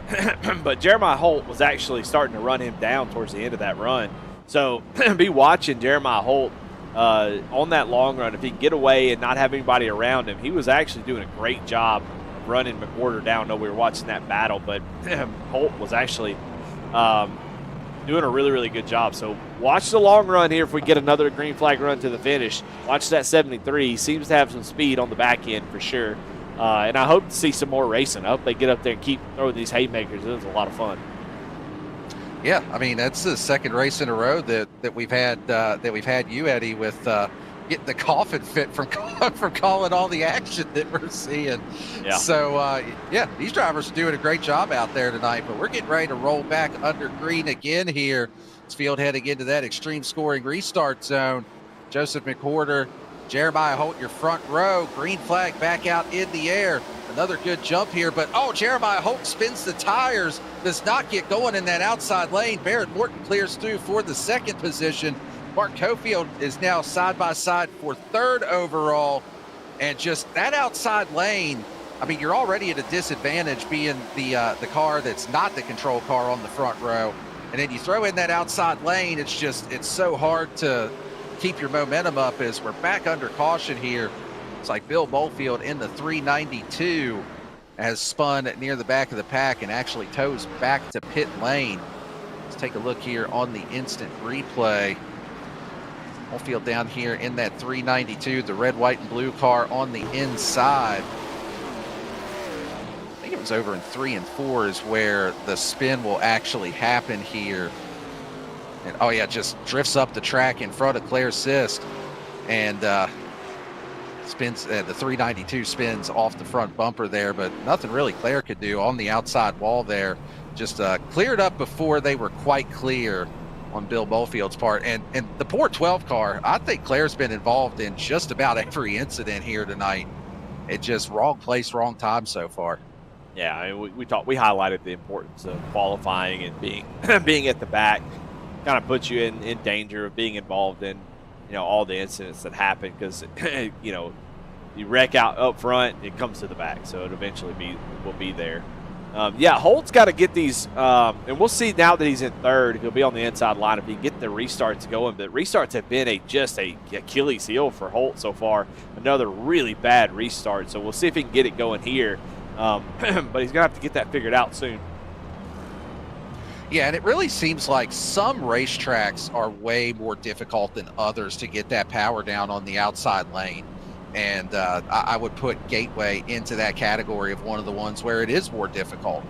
but Jeremiah Holt was actually starting to run him down towards the end of that run. So be watching Jeremiah Holt on that long run. If he can get away and not have anybody around him, he was actually doing a great job of running McWhorter down. I know we were watching that battle, but Holt was actually doing a really, really good job. So watch the long run here if we get another green flag run to the finish. Watch that 73. He seems to have some speed on the back end for sure. And I hope to see some more racing. I hope they get up there and keep throwing these haymakers. It was a lot of fun. Yeah, I mean, that's the second race in a row that we've had you, Eddie, with getting the coffin fit from calling all the action that we're seeing. Yeah. So these drivers are doing a great job out there tonight. But we're getting ready to roll back under green again here. This field heading into that extreme scoring restart zone. Joseph McWhorter, Jeremiah Holt, your front row. Green flag back out in the air. Another good jump here, but Jeremiah Holt spins the tires, does not get going in that outside lane. Barrett Morton clears through for the second position. Mark Cofield is now side by side for third overall. And just that outside lane, I mean, you're already at a disadvantage being the car that's not the control car on the front row. And then you throw in that outside lane, it's so hard to keep your momentum up as we're back under caution here. It's like Bill Molefield in the 392 has spun near the back of the pack and actually toes back to pit lane. Let's take a look here on the instant replay. Molefield down here in that 392, the red, white, and blue car on the inside. I think it was over in 3 and 4 is where the spin will actually happen here. And just drifts up the track in front of Claire Sist, and spins. The 392 spins off the front bumper there, but nothing really Claire could do on the outside wall there. Just cleared up before they were quite clear on Bill Molefield's part. And the poor 12 car, I think Claire's been involved in just about every incident here tonight. It just wrong place, wrong time so far. Yeah, I mean, we highlighted the importance of qualifying and being being at the back. Kind of puts you in danger of being involved in all the incidents that happen because, you wreck out up front, it comes to the back. So it eventually will be there. Yeah, Holt's got to get these, and we'll see now that he's in third. He'll be on the inside line if he can get the restarts going. But restarts have been just a Achilles heel for Holt so far. Another really bad restart. So we'll see if he can get it going here. But he's going to have to get that figured out soon. Yeah, and it really seems like some racetracks are way more difficult than others to get that power down on the outside lane. And I would put Gateway into that category of one of the ones where it is more difficult.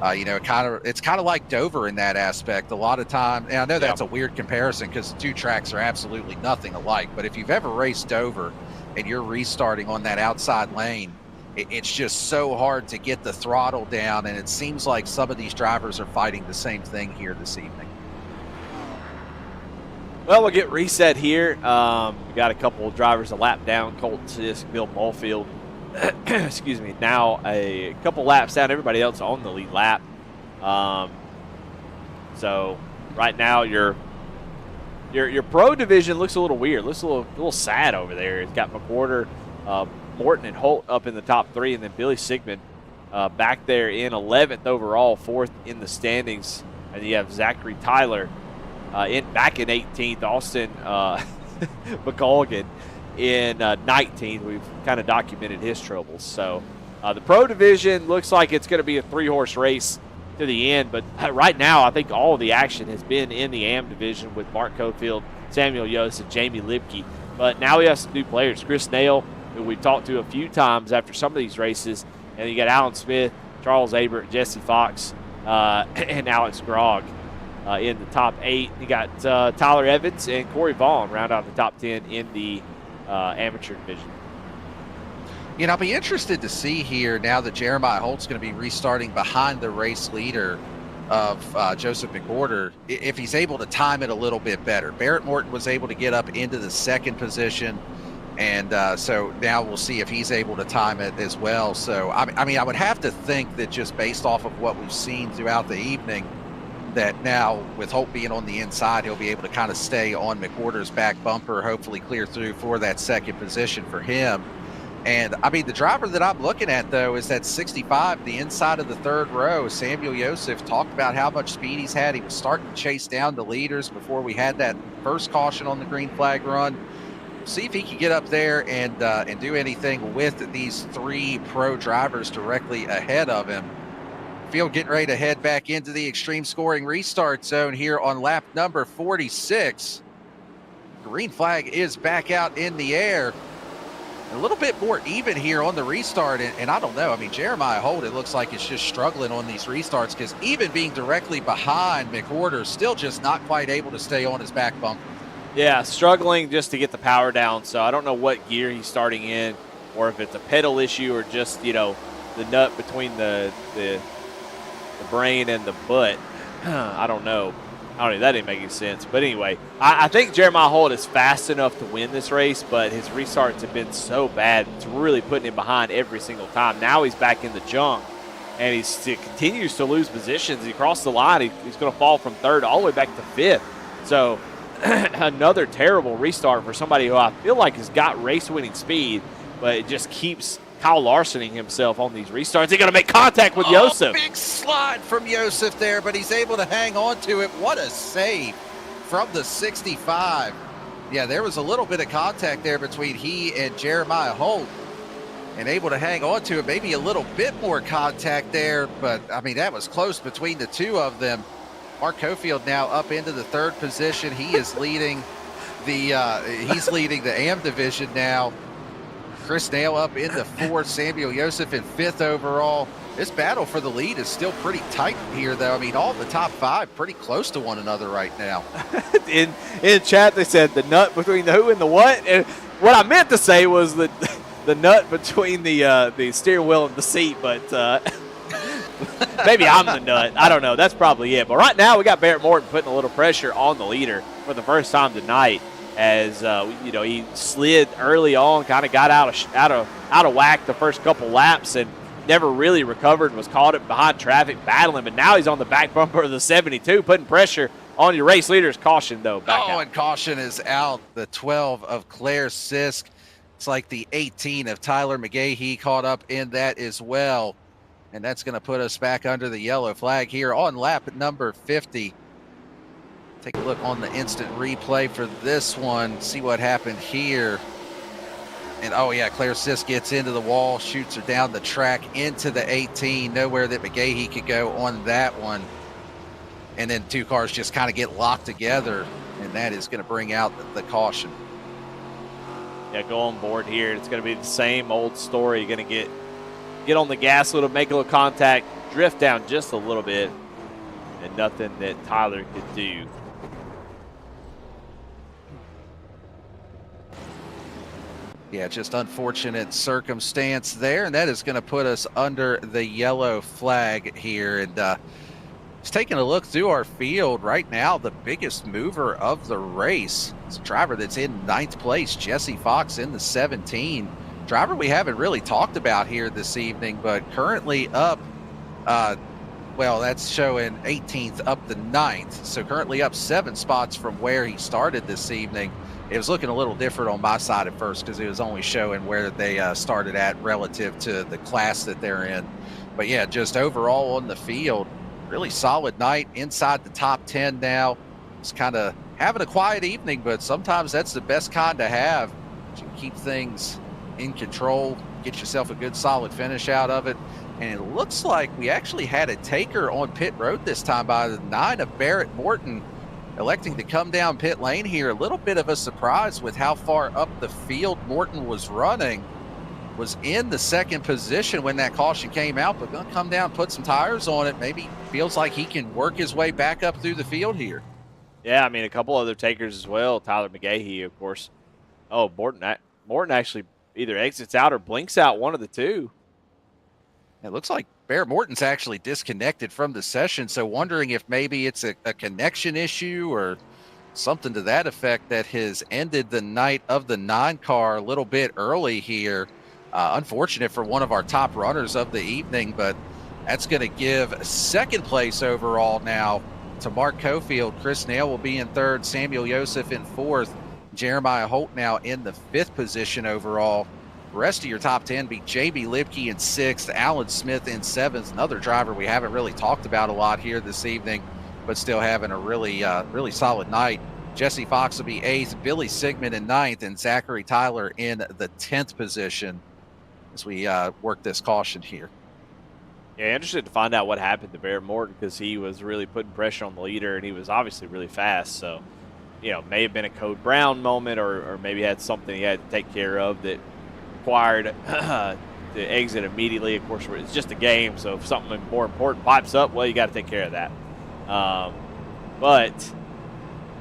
It's kind of like Dover in that aspect. A lot of time, and I know that's a weird comparison because the two tracks are absolutely nothing alike. But if you've ever raced Dover and you're restarting on that outside lane, it's just so hard to get the throttle down. And it seems like some of these drivers are fighting the same thing here this evening. Well, we'll get reset here. We got a couple of drivers a lap down. Colton Sisk, Bill Mulfield. Excuse me. Now a couple laps down. Everybody else on the lead lap. So right now your pro division looks a little weird. Looks a little sad over there. It's got McWhorter, Morton, and Holt up in the top three, and then Billy Sigmund back there in 11th overall, 4th in the standings, and you have Zachary Tyler. Back in 18th, Austin McColgan in 19th. We've kind of documented his troubles. So the pro division looks like it's going to be a 3-horse race to the end. But right now, I think all of the action has been in the AM division with Mark Cofield, Samuel Yost, and Jamie Lipke. But now we have some new players. Chris Nail, who we've talked to a few times after some of these races. And you got Alan Smith, Charles Abert, Jesse Fox, and Alex Grogg. In the top 8, you got Tyler Evans and Corey Vaughn round out the top 10 in the amateur division. I'll be interested to see here now that Jeremiah Holt's going to be restarting behind the race leader of Joseph McWhorter, if he's able to time it a little bit better. Barrett Morton was able to get up into the 2nd position, and so now we'll see if he's able to time it as well. So, I would have to think that just based off of what we've seen throughout the evening, that now with Holt being on the inside, he'll be able to kind of stay on McWhorter's back bumper, hopefully clear through for that 2nd position for him. And the driver that I'm looking at though is that 65, the inside of the 3rd row. Samuel Yosef talked about how much speed he's had. He was starting to chase down the leaders before we had that first caution on the green flag run. See if he can get up there and do anything with these 3 pro drivers directly ahead of him. Field getting ready to head back into the extreme scoring restart zone here on lap number 46. Green flag is back out in the air. A little bit more even here on the restart, and I don't know. Jeremiah Holt, it looks like it's just struggling on these restarts because even being directly behind McWhorter, still just not quite able to stay on his back bumper. Yeah, struggling just to get the power down. So I don't know what gear he's starting in, or if it's a pedal issue or just the nut between the brain and the butt. I don't know. That didn't make any sense. But anyway, I think Jeremiah Holt is fast enough to win this race, but his restarts have been so bad. It's really putting him behind every single time. Now he's back in the junk, and he continues to lose positions. He crossed the line. He's going to fall from 3rd all the way back to 5th. So another terrible restart for somebody who I feel like has got race-winning speed, but it just keeps Kyle Larsoning himself on these restarts. He's going to make contact with Yosef. Big slide from Yosef there, but he's able to hang on to it. What a save from the 65. Yeah, there was a little bit of contact there between he and Jeremiah Holt, and able to hang on to it. Maybe a little bit more contact there, but that was close between the two of them. Mark Cofield now up into the 3rd position. He is leading the AM division now. Chris Nail up in the 4th, Samuel Yosef in 5th overall. This battle for the lead is still pretty tight here, though. All the top 5 pretty close to one another right now. in chat, they said the nut between the who and the what. And what I meant to say was the nut between the steering wheel and the seat, but maybe I'm the nut. I don't know. That's probably it. But right now, we got Barrett Morton putting a little pressure on the leader for the first time tonight. As he slid early on, kind of got out of whack the first couple laps, and never really recovered. Was caught up behind traffic, battling, but now he's on the back bumper of the 72, putting pressure On your race leader's caution, though. Back out. And caution is out. The 12 of Claire Sisk. It's like the 18 of Tyler McGahee caught up in that as well. And that's going to put us back under the yellow flag here on lap number 50. Take a look on the instant replay for this one. See what happened here. And oh yeah, Claire Sisk gets into the wall, shoots her down the track into the 18. Nowhere that McGahee could go on that one. And then two cars just kind of get locked together, and that is going to bring out the caution. Yeah, go on board here. It's going to be the same old story. You're going to get on the gas a little, make a little contact, drift down just a little bit, and nothing that Tyler could do. Yeah, just unfortunate circumstance there, and that is going to put us under the yellow flag here. And just taking a look through our field right now, the biggest mover of the race is a driver that's in 9th place, Jesse Fox in the 17. Driver we haven't really talked about here this evening, but currently up, well, that's showing 18th up the 9th. So currently up 7 spots from where he started this evening. It was looking a little different on my side at first because it was only showing where they started at relative to the class that they're in. But yeah, just overall on the field, really solid night inside the top 10 now. It's kind of having a quiet evening, but sometimes that's the best kind to have. You keep things in control, get yourself a good solid finish out of it. And it looks like we actually had a taker on pit road this time by the 9 of Barrett Morton, electing to come down pit lane here. A little bit of a surprise with how far up the field Morton was running. Was in the 2nd position when that caution came out, but gonna come down, put some tires on it. Maybe feels like he can work his way back up through the field here. Yeah, I mean, a couple other takers as well. Tyler McGahee, of course. Oh, Morton actually either exits out or blinks out, one of the two. It looks like Barrett Morton's actually disconnected from the session, so wondering if maybe it's a connection issue or something to that effect that has ended the night of the 9 car a little bit early here. Unfortunate for one of our top runners of the evening, but that's going to give 2nd place overall now to Mark Cofield. Chris Nail will be in 3rd, Samuel Yosef in 4th, Jeremiah Holt now in the 5th position overall. The rest of your top 10 be JB Lipke in 6th, Alan Smith in 7th, another driver we haven't really talked about a lot here this evening, but still having a really solid night. Jesse Fox will be 8th, Billy Sigmund in 9th, and Zachary Tyler in the 10th position as we work this caution here. Yeah, interested to find out what happened to Barrett Morton because he was really putting pressure on the leader, and he was obviously really fast. So, you know, may have been a Code Brown moment or maybe had something he had to take care of that required to exit immediately. Of course, it's just a game, so if something more important pops up, well, you got to take care of that. But,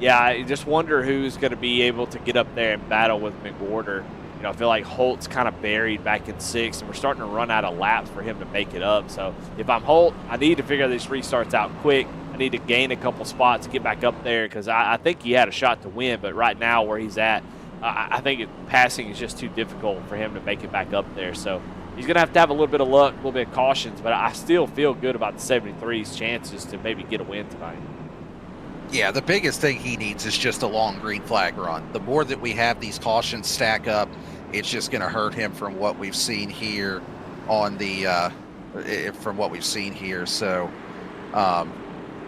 yeah, I just wonder who's going to be able to get up there and battle with McWhorter. You know, I feel like Holt's kind of buried back in 6th, and we're starting to run out of laps for him to make it up. So if I'm Holt, I need to figure these restarts out quick. I need to gain a couple spots to get back up there because I think he had a shot to win, but right now where he's at, I think passing is just too difficult for him to make it back up there. So he's going to have a little bit of luck, a little bit of cautions, but I still feel good about the 73's chances to maybe get a win tonight. Yeah, the biggest thing he needs is just a long green flag run. The more that we have these cautions stack up, it's just going to hurt him from what we've seen here on the So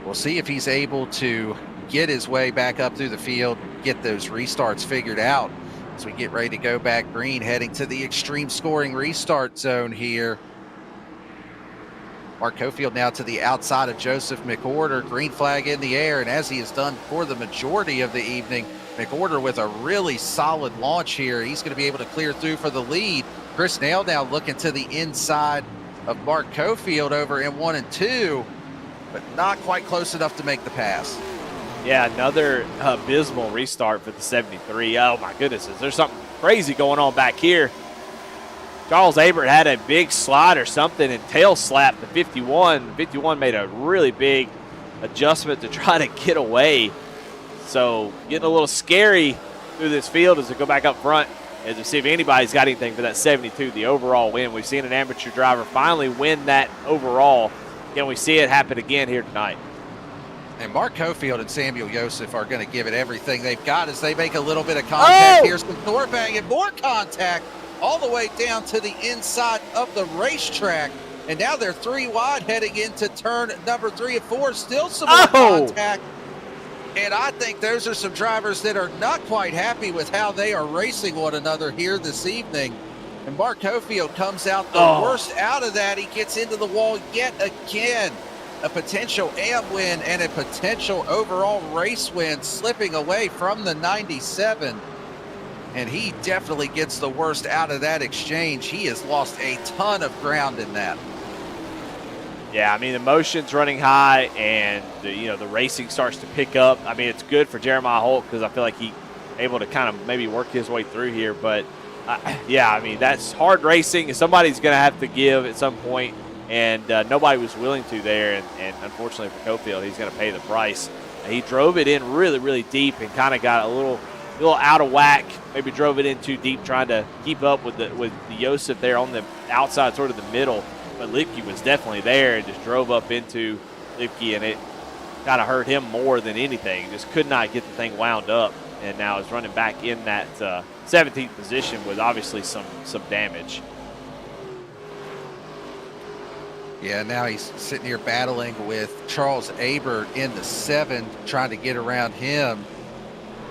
we'll see if he's able to get his way back up through the field, get those restarts figured out as we get ready to go back green, heading to the extreme scoring restart zone here. Mark Cofield now to the outside of Joseph McWhorter, green flag in the air, and as he has done for the majority of the evening, McWhorter with a really solid launch here. He's going to be able to clear through for the lead. Chris Nail now looking to the inside of Mark Cofield over in 1 and 2, but not quite close enough to make the pass. Yeah, another abysmal restart for the 73. Oh, my goodness. Is there something crazy going on back here? Charles Abert had a big slide or something and tail slapped the 51. The 51 made a really big adjustment to try to get away. So getting a little scary through this field as we go back up front as to see if anybody's got anything for that 72, the overall win. We've seen an amateur driver finally win that overall. Can we see it happen again here tonight? And Mark Cofield and Samuel Joseph are going to give it everything they've got as they make a little bit of contact. Here's some door banging, more contact all the way down to the inside of the racetrack. And now they're 3 wide heading into turn number 3 and 4. Still some more contact. And I think those are some drivers that are not quite happy with how they are racing one another here this evening. And Mark Cofield comes out the worst out of that. He gets into the wall yet again. A potential AM win and a potential overall race win, slipping away from the 97. And he definitely gets the worst out of that exchange. He has lost a ton of ground in that. Yeah, I mean, the motion's running high, and the racing starts to pick up. I mean, it's good for Jeremiah Holt because I feel like he's able to kind of maybe work his way through here. But, yeah, I mean, that's hard racing, and somebody's going to have to give at some point. And nobody was willing to there, and unfortunately for Cofield, he's going to pay the price. He drove it in really, really deep and kind of got a little out of whack. Maybe drove it in too deep, trying to keep up with the Joseph there on the outside, sort of the middle. But Lipke was definitely there and just drove up into Lipke, and it kind of hurt him more than anything. Just could not get the thing wound up, and now is running back in that 17th position with obviously some damage. Yeah, now he's sitting here battling with Charles Abert in the 7, trying to get around him.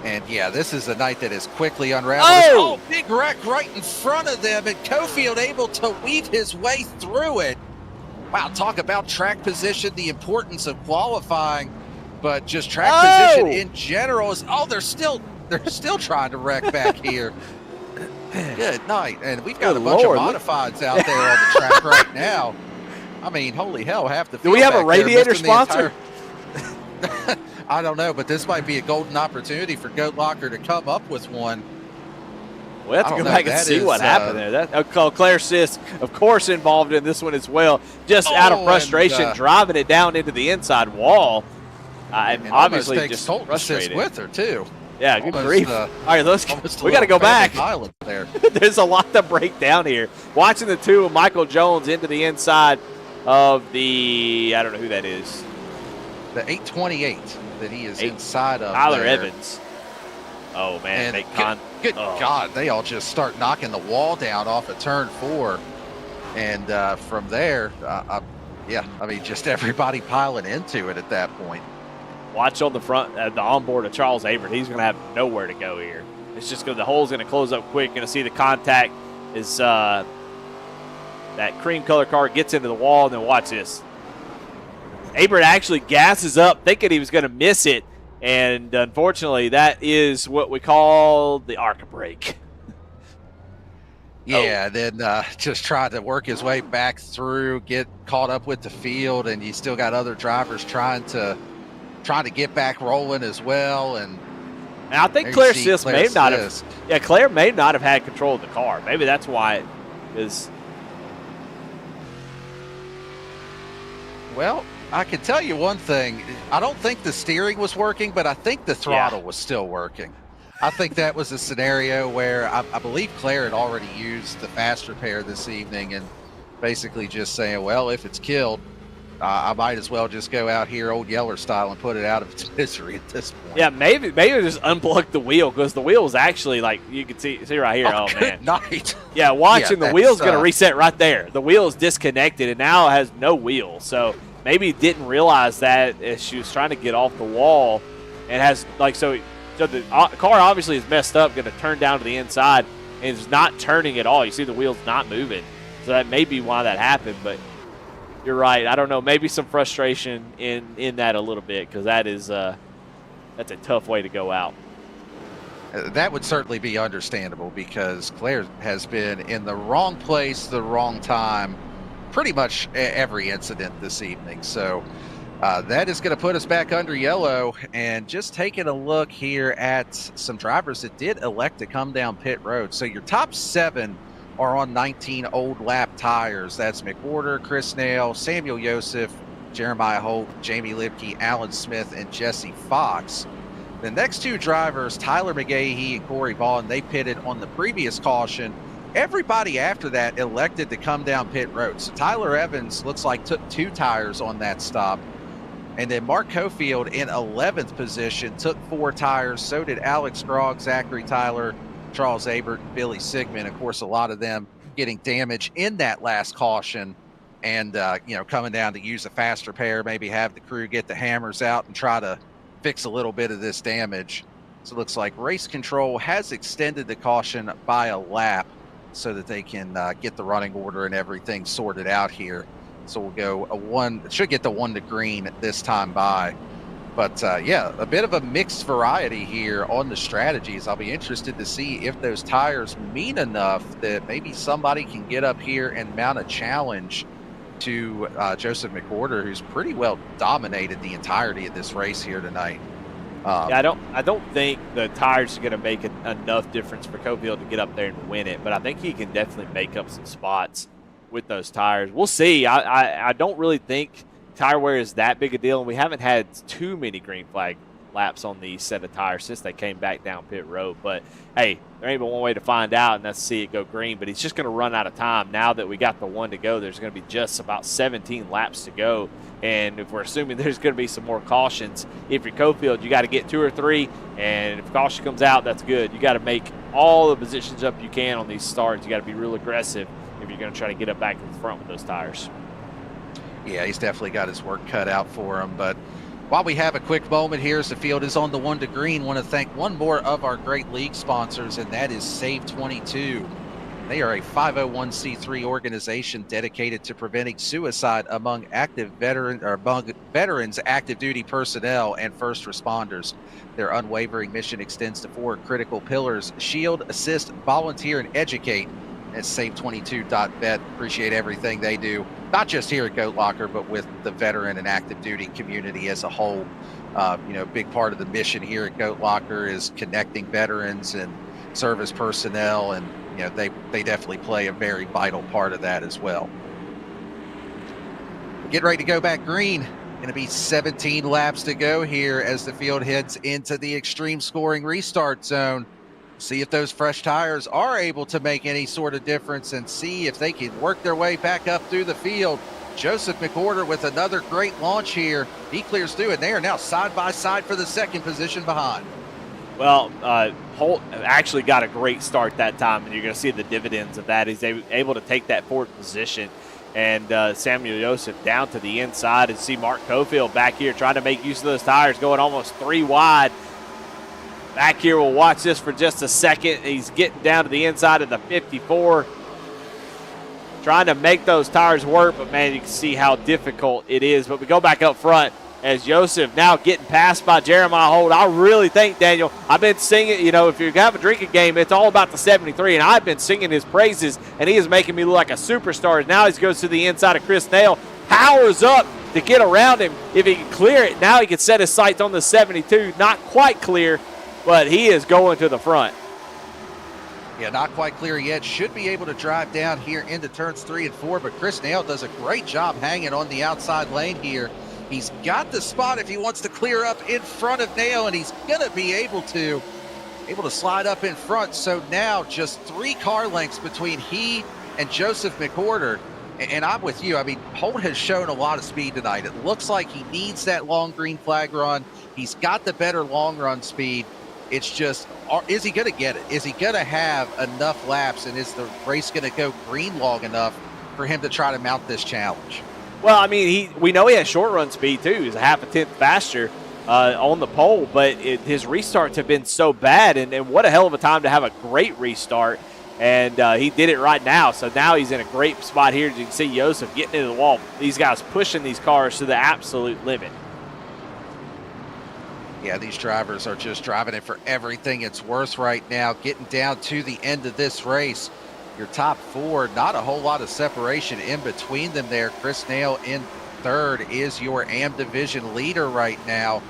And, yeah, this is a night that is quickly unraveled. Oh, big wreck right in front of them, and Cofield able to weave his way through it. Wow, talk about track position, the importance of qualifying, but just track position in general is, they're still trying to wreck back here. Good night. And we've got a bunch of modifieds out there on the track right now. I mean, holy hell, half the field. Do we have a radiator sponsor? I don't know, but this might be a golden opportunity for Goat Locker to come up with one. We'll have to go back and see what happened there. Claire Sisk, of course, involved in this one as well. Just out of frustration, driving it down into the inside wall. And obviously just frustrated with her, too. Yeah, good grief. All right, we got to go back. There. There's a lot to break down here. Watching the two of Michael Jones into the inside of the, I don't know who that is. The 828 that he is inside of. Tyler Evans. Oh, man. Good God. They all just start knocking the wall down off of turn 4. And from there, I mean, just everybody piling into it at that point. Watch on the front, the onboard of Charles Abert. He's going to have nowhere to go here. It's just the hole's going to close up quick. Going to see the contact is that cream color car gets into the wall, and then watch this. Abert actually gasses up, thinking he was going to miss it, and unfortunately, that is what we call the ARCA brake. Yeah, then just tried to work his way back through, get caught up with the field, and you still got other drivers trying to get back rolling as well. And I think Claire Sisk may not have. Yeah, Claire may not have had control of the car. Maybe that's why it is. Well, I can tell you one thing. I don't think the steering was working, but I think the throttle was still working. I think that was a scenario where I believe Claire had already used the fast repair this evening and basically just saying, well, if it's killed, I might as well just go out here old Yeller style and put it out of its misery at this point. Yeah, maybe just unplug the wheel, because the wheel was actually, like, you can see right here. Oh, man. Good night. Yeah, watching the wheel's going to reset right there. The wheel is disconnected, and now it has no wheel. So maybe didn't realize that as she was trying to get off the wall, and has, like, so the car obviously is messed up, going to turn down to the inside, and is not turning at all. You see the wheel's not moving. So that may be why that happened, but you're right. I don't know. Maybe some frustration in that a little bit, because that is that's a tough way to go out. That would certainly be understandable, because Claire has been in the wrong place, the wrong time, pretty much every incident this evening. So that is going to put us back under yellow. And just taking a look here at some drivers that did elect to come down pit road. So your top 7 are on 19 old lap tires. That's McWhorter, Chris Nail, Samuel Joseph, Jeremiah Holt, Jamie Lipke, Alan Smith, and Jesse Fox. The next 2 drivers, Tyler McGahee and Corey Vaughn, they pitted on the previous caution. Everybody after that elected to come down pit road. So Tyler Evans looks like took 2 tires on that stop. And then Mark Cofield in 11th position took 4 tires. So did Alex Grogg, Zachary Tyler, Charles Abert, and Billy Sigmund. Of course, a lot of them getting damage in that last caution and, coming down to use a faster pair, maybe have the crew get the hammers out and try to fix a little bit of this damage. So it looks like race control has extended the caution by a lap so that they can get the running order and everything sorted out here. So we'll go should get the 1 to green this time by. But a bit of a mixed variety here on the strategies. I'll be interested to see if those tires mean enough that maybe somebody can get up here and mount a challenge to Joseph McWhorter, who's pretty well dominated the entirety of this race here tonight. I don't think the tires are going to make enough difference for Cofield to get up there and win it, but I think he can definitely make up some spots with those tires. We'll see. I don't really think tire wear is that big a deal, and we haven't had too many green flag laps on these set of tires since they came back down pit road. But hey, there ain't but one way to find out, and that's to see it go green. But he's just going to run out of time now that we got the 1 to go. There's going to be just about 17 laps to go, and if we're assuming there's going to be some more cautions, if you're Cofield, you got to get 2 or 3, and if caution comes out, that's good. You got to make all the positions up you can on these starts. You got to be real aggressive if you're going to try to get up back in the front with those tires. Yeah, he's definitely got his work cut out for him. But while we have a quick moment here as the field is on the 1 to green, want to thank one more of our great league sponsors, and that is Save 22. They are a 501c3 organization dedicated to preventing suicide among veterans, active duty personnel, and first responders. Their unwavering mission extends to 4 critical pillars: shield, assist, volunteer, and educate. At save22.bet. Appreciate everything they do, not just here at Goat Locker, but with the veteran and active duty community as a whole. Big part of the mission here at Goat Locker is connecting veterans and service personnel, and they definitely play a very vital part of that as well. Get ready to go back green. Going to be 17 laps to go here as the field heads into the extreme scoring restart zone. See if those fresh tires are able to make any sort of difference and see if they can work their way back up through the field. Joseph McWhorter with another great launch here. He clears through, and they are now side by side for the 2nd position behind. Well, Holt actually got a great start that time, and you're going to see the dividends of that. He's able to take that 4th position, and Samuel Joseph down to the inside, and see Mark Cofield back here trying to make use of those tires, going almost 3 wide. Back here, we'll watch this for just a second. He's getting down to the inside of the 54. Trying to make those tires work, but, man, you can see how difficult it is. But we go back up front as Joseph now getting passed by Jeremiah Holt. I really think, Daniel, I've been singing, if you have a drinking game, it's all about the 73, and I've been singing his praises, and he is making me look like a superstar. Now he goes to the inside of Chris Nail, powers up to get around him. If he can clear it, now he can set his sights on the 72. Not quite clear, but he is going to the front. Yeah, not quite clear yet. Should be able to drive down here into turns 3 and 4, but Chris Nail does a great job hanging on the outside lane here. He's got the spot if he wants to clear up in front of Nail, and he's going to be able to slide up in front. So now just 3 car lengths between he and Joseph McWhorter. And I'm with you. I mean, Holt has shown a lot of speed tonight. It looks like he needs that long green flag run. He's got the better long run speed. It's just, is he going to get it? Is he going to have enough laps, and is the race going to go green long enough for him to try to mount this challenge? Well, I mean, we know he has short run speed too. He's a half a tenth faster on the pole, but his restarts have been so bad, and what a hell of a time to have a great restart. And he did it right now, so now he's in a great spot here. As you can see, Joseph getting into the wall. These guys pushing these cars to the absolute limit. Yeah, these drivers are just driving it for everything it's worth right now. Getting down to the end of this race, your top 4, not a whole lot of separation in between them there. Chris Nail in 3rd is your AM division leader right now.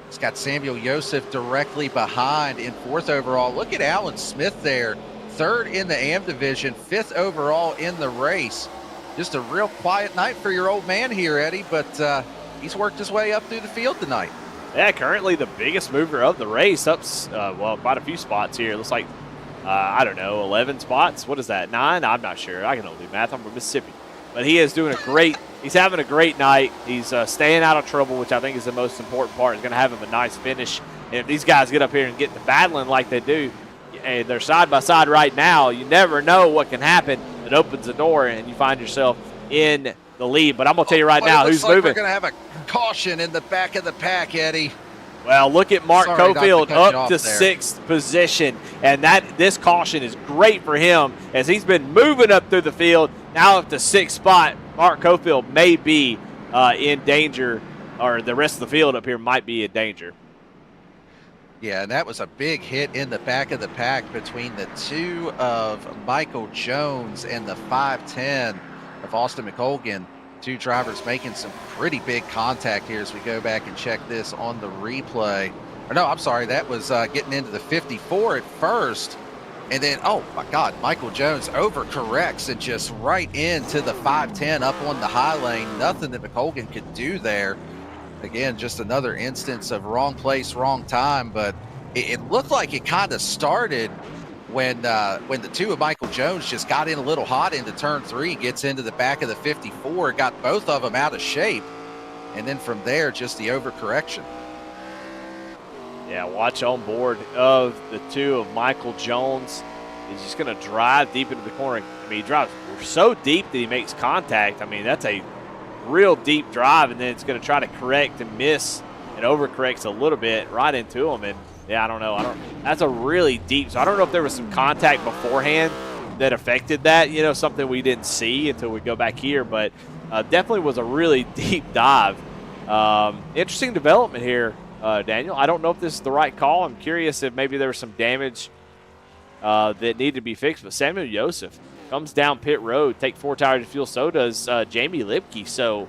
It's got Samuel Joseph directly behind in 4th overall. Look at Alan Smith there, 3rd in the AM division, 5th overall in the race. Just a real quiet night for your old man here, Eddie, but he's worked his way up through the field tonight. Yeah, currently the biggest mover of the race, up quite a few spots here. Looks like, 11 spots. What is that, 9? I'm not sure. I can only do math. I'm from Mississippi. But he is doing a great he's having a great night. He's staying out of trouble, which I think is the most important part. He's going to have him a nice finish. And if these guys get up here and get to battling like they do, and they're side by side right now, you never know what can happen. It opens the door, and you find yourself in the lead. But I'm going to tell you right now who's moving. We're going to have a caution in the back of the pack, Eddie. Well, look at Mark Cofield up to there. 6th position, and this caution is great for him as he's been moving up through the field. Now up to 6th spot, Mark Cofield may be in danger, or the rest of the field up here might be in danger. Yeah, and that was a big hit in the back of the pack between the two of Michael Jones and the 5'10 of Austin McColgan. Two drivers making some pretty big contact here as we go back and check this on the replay. Or no, I'm sorry, that was getting into the 54 at first. And then, oh my God, Michael Jones overcorrects and just right into the 5'10 up on the high lane. Nothing that McColgan could do there. Again, just another instance of wrong place, wrong time. But it looked like it kind of started when the two of Michael Jones just got in a little hot into turn 3, gets into the back of the 54, got both of them out of shape. And then from there, just the overcorrection. Yeah, watch on board of the two of Michael Jones. He's just going to drive deep into the corner. I mean, he drives so deep that he makes contact. I mean, that's a real deep drive, and then it's going to try to correct and miss and overcorrects a little bit right into him. And yeah, I don't know. That's a really deep. So I don't know if there was some contact beforehand that affected that. You know, something we didn't see until we go back here. But definitely was a really deep dive. Interesting development here, Daniel. I don't know if this is the right call. I'm curious if maybe there was some damage that needed to be fixed. But Samuel Joseph comes down pit road, take 4 tires of fuel. So does Jamie Lipke. So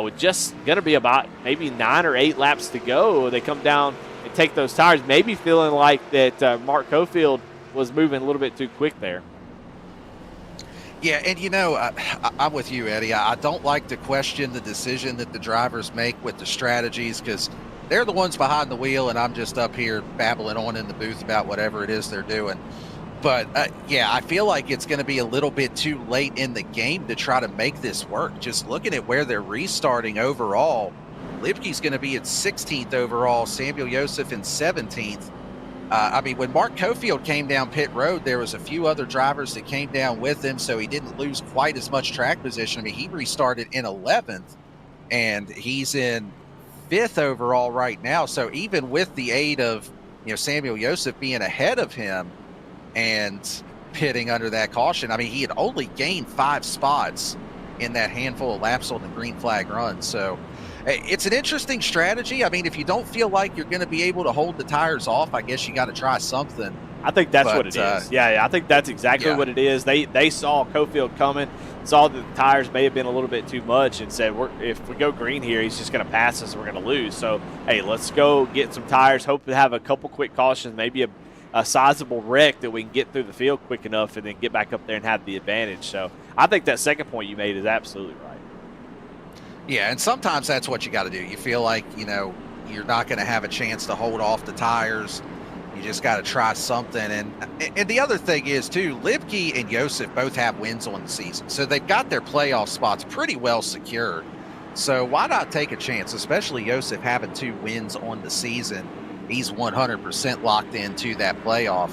with just going to be about maybe 9 or 8 laps to go, they come down and take those tires, maybe feeling like that Mark Cofield was moving a little bit too quick there. Yeah, and you know, I'm with you, Eddie. I don't like to question the decision that the drivers make with the strategies because they're the ones behind the wheel, and I'm just up here babbling on in the booth about whatever it is they're doing. But, yeah, I feel like it's going to be a little bit too late in the game to try to make this work. Just looking at where they're restarting overall, Lipke's going to be at 16th overall, Samuel Joseph in 17th. I mean, when Mark Cofield came down pit road, there was a few other drivers that came down with him, so he didn't lose quite as much track position. I mean, he restarted in 11th, and he's in 5th overall right now. So even with the aid of, you know, Samuel Joseph being ahead of him and pitting under that caution, I mean, he had only gained 5 spots in that handful of laps on the green flag run. So it's an interesting strategy. I mean, if you don't feel like you're going to be able to hold the tires off, I guess you got to try something. I think that's what it is. Yeah, I think that's exactly what it is. They saw Cofield coming, saw that the tires may have been a little bit too much, and said, if we go green here, he's just going to pass us and we're going to lose. So, hey, let's go get some tires, hope to have a couple quick cautions, maybe a sizable wreck that we can get through the field quick enough and then get back up there and have the advantage. So I think that second point you made is absolutely right. Yeah, and sometimes that's what you got to do. You feel like, you know, you're not going to have a chance to hold off the tires. You just got to try something. And the other thing is, too, Lipke and Joseph both have wins on the season. So they've got their playoff spots pretty well secured. So why not take a chance, especially Joseph having 2 wins on the season. He's 100% locked into that playoff.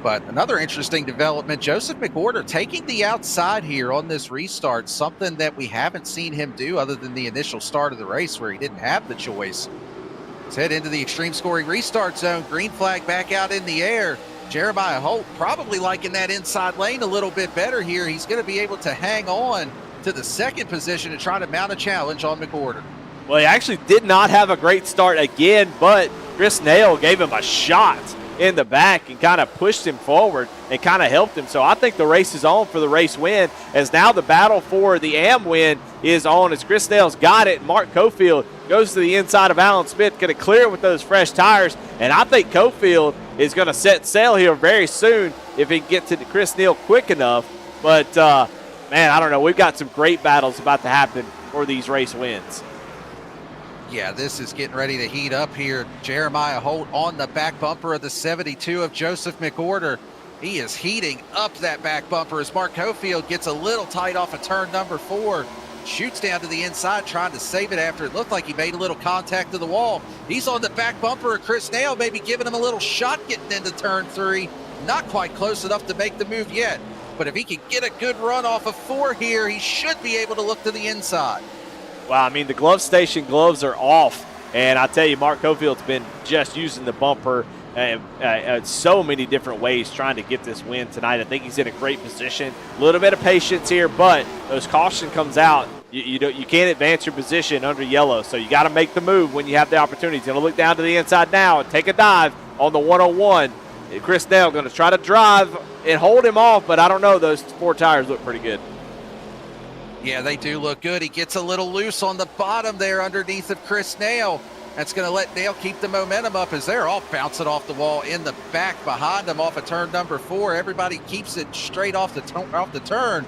But another interesting development, Joseph McWhorter taking the outside here on this restart, something that we haven't seen him do other than the initial start of the race where he didn't have the choice. Let's head into the extreme scoring restart zone. Green flag back out in the air. Jeremiah Holt probably liking that inside lane a little bit better here. He's going to be able to hang on to the second position and try to mount a challenge on McWhorter. Well, he actually did not have a great start again, but Chris Nail gave him a shot in the back and kind of pushed him forward and kind of helped him. So I think the race is on for the race win, as now the battle for the AM win is on as Chris Nail's got it. Mark Cofield goes to the inside of Alan Smith, going to clear it with those fresh tires, and I think Cofield is going to set sail here very soon if he can get to Chris Neal quick enough. But, man, I don't know. We've got some great battles about to happen for these race wins. Yeah, this is getting ready to heat up here. Jeremiah Holt on the back bumper of the 72 of Joseph McWhorter. He is heating up that back bumper as Mark Cofield gets a little tight off of turn number 4. shoots down to the inside, trying to save it after it looked like he made a little contact to the wall. He's on the back bumper of Chris Nail, maybe giving him a little shot getting into turn 3. Not quite close enough to make the move yet. But if he can get a good run off of 4 here, he should be able to look to the inside. Wow, I mean, the glove station gloves are off. And I tell you, Mark Cofield's been just using the bumper so many different ways trying to get this win tonight. I think he's in a great position. A little bit of patience here, but those caution comes out. You can't advance your position under yellow, so you got to make the move when you have the opportunity. He's going to look down to the inside now and take a dive on the 101. Chris Nail going to try to drive and hold him off, but I don't know. Those 4 tires look pretty good. Yeah, they do look good. He gets a little loose on the bottom there underneath of Chris Nail. That's going to let Nail keep the momentum up as they're all bouncing off the wall in the back behind them off of turn number 4. Everybody keeps it straight off the turn.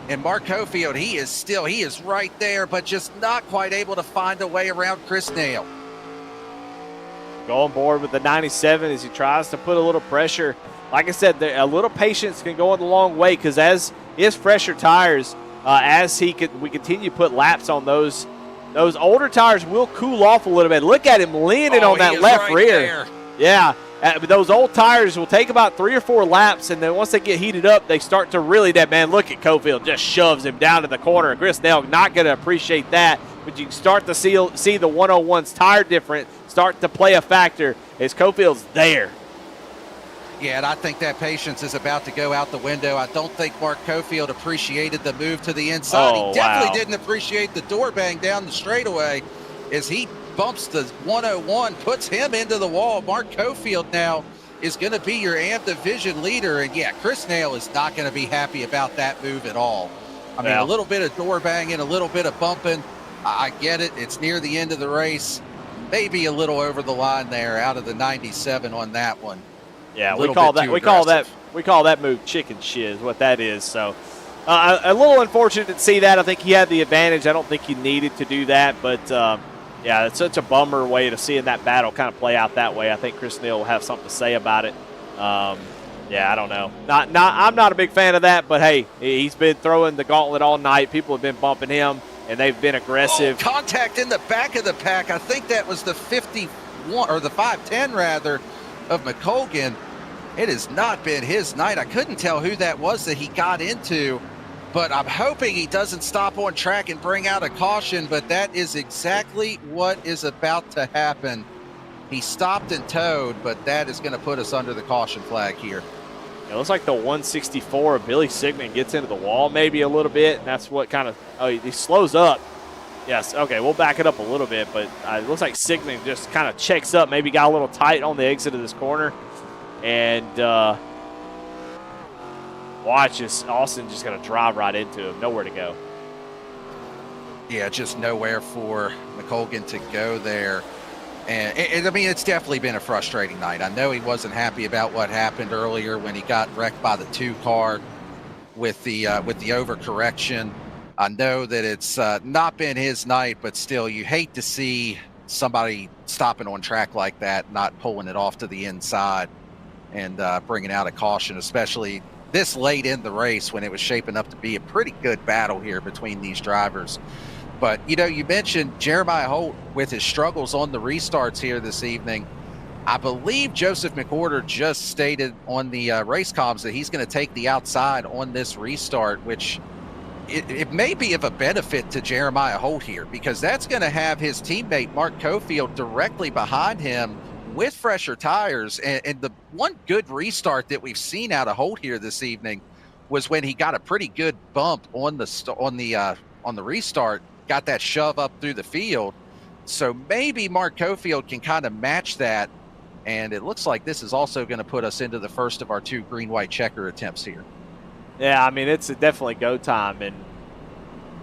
And Mark Cofield, he is right there, but just not quite able to find a way around Chris Nail. Go on board with the 97 as he tries to put a little pressure. Like I said, a little patience can go a long way because as his fresher tires, we continue to put laps on those older tires will cool off a little bit. Look at him leaning on that left right rear. There. Yeah, those old tires will take about 3 or 4 laps, and then once they get heated up, they start to really look at Cofield, just shoves him down to the corner. Chris Nail not going to appreciate that, but you can start to see the 101's tire difference start to play a factor as Cofield's there. Yeah, and I think that patience is about to go out the window. I don't think Mark Cofield appreciated the move to the inside. He definitely didn't appreciate the door bang down the straightaway as he bumps the 101, puts him into the wall. Mark Cofield now is going to be your AM division leader. And yeah, Chris Nail is not going to be happy about that move at all. I mean, a little bit of door banging, a little bit of bumping. I get it. It's near the end of the race. Maybe a little over the line there out of the 97 on that one. Yeah, we call that move chicken shit is what that is. So a little unfortunate to see that. I think he had the advantage. I don't think he needed to do that, but yeah, it's such a bummer way to seeing that battle kind of play out that way. I think Chris Neal will have something to say about it. Yeah, I don't know. I'm not a big fan of that, but hey, he's been throwing the gauntlet all night. People have been bumping him, and they've been aggressive. Oh, contact in the back of the pack. I think that was the 51 or the 510 rather of McColgan. It has not been his night. I couldn't tell who that was that he got into, but I'm hoping he doesn't stop on track and bring out a caution, but that is exactly what is about to happen. He stopped and towed, but that is going to put us under the caution flag here. It looks like the 164 of Billy Sigmund gets into the wall maybe a little bit, and that's what kind of he slows up. Yes, okay, we'll back it up a little bit, but it looks like Sigmund just kind of checks up, maybe got a little tight on the exit of this corner. And watch this, Austin just going to drive right into him, nowhere to go. Yeah, just nowhere for McColgan to go there. And I mean, it's definitely been a frustrating night. I know he wasn't happy about what happened earlier when he got wrecked by the 2 car with the overcorrection. I know that it's not been his night, but still, you hate to see somebody stopping on track like that, not pulling it off to the inside and bringing out a caution, especially this late in the race when it was shaping up to be a pretty good battle here between these drivers. But, you know, you mentioned Jeremiah Holt with his struggles on the restarts here this evening. I believe Joseph McWhorter just stated on the race comms that he's going to take the outside on this restart, which it may be of a benefit to Jeremiah Holt here, because that's going to have his teammate Mark Cofield directly behind him with fresher tires. And the one good restart that we've seen out of Holt here this evening was when he got a pretty good bump on the restart, got that shove up through the field. So maybe Mark Cofield can kind of match that. And it looks like this is also going to put us into the first of our 2 green-white checker attempts here. Yeah, I mean, it's definitely go time. And,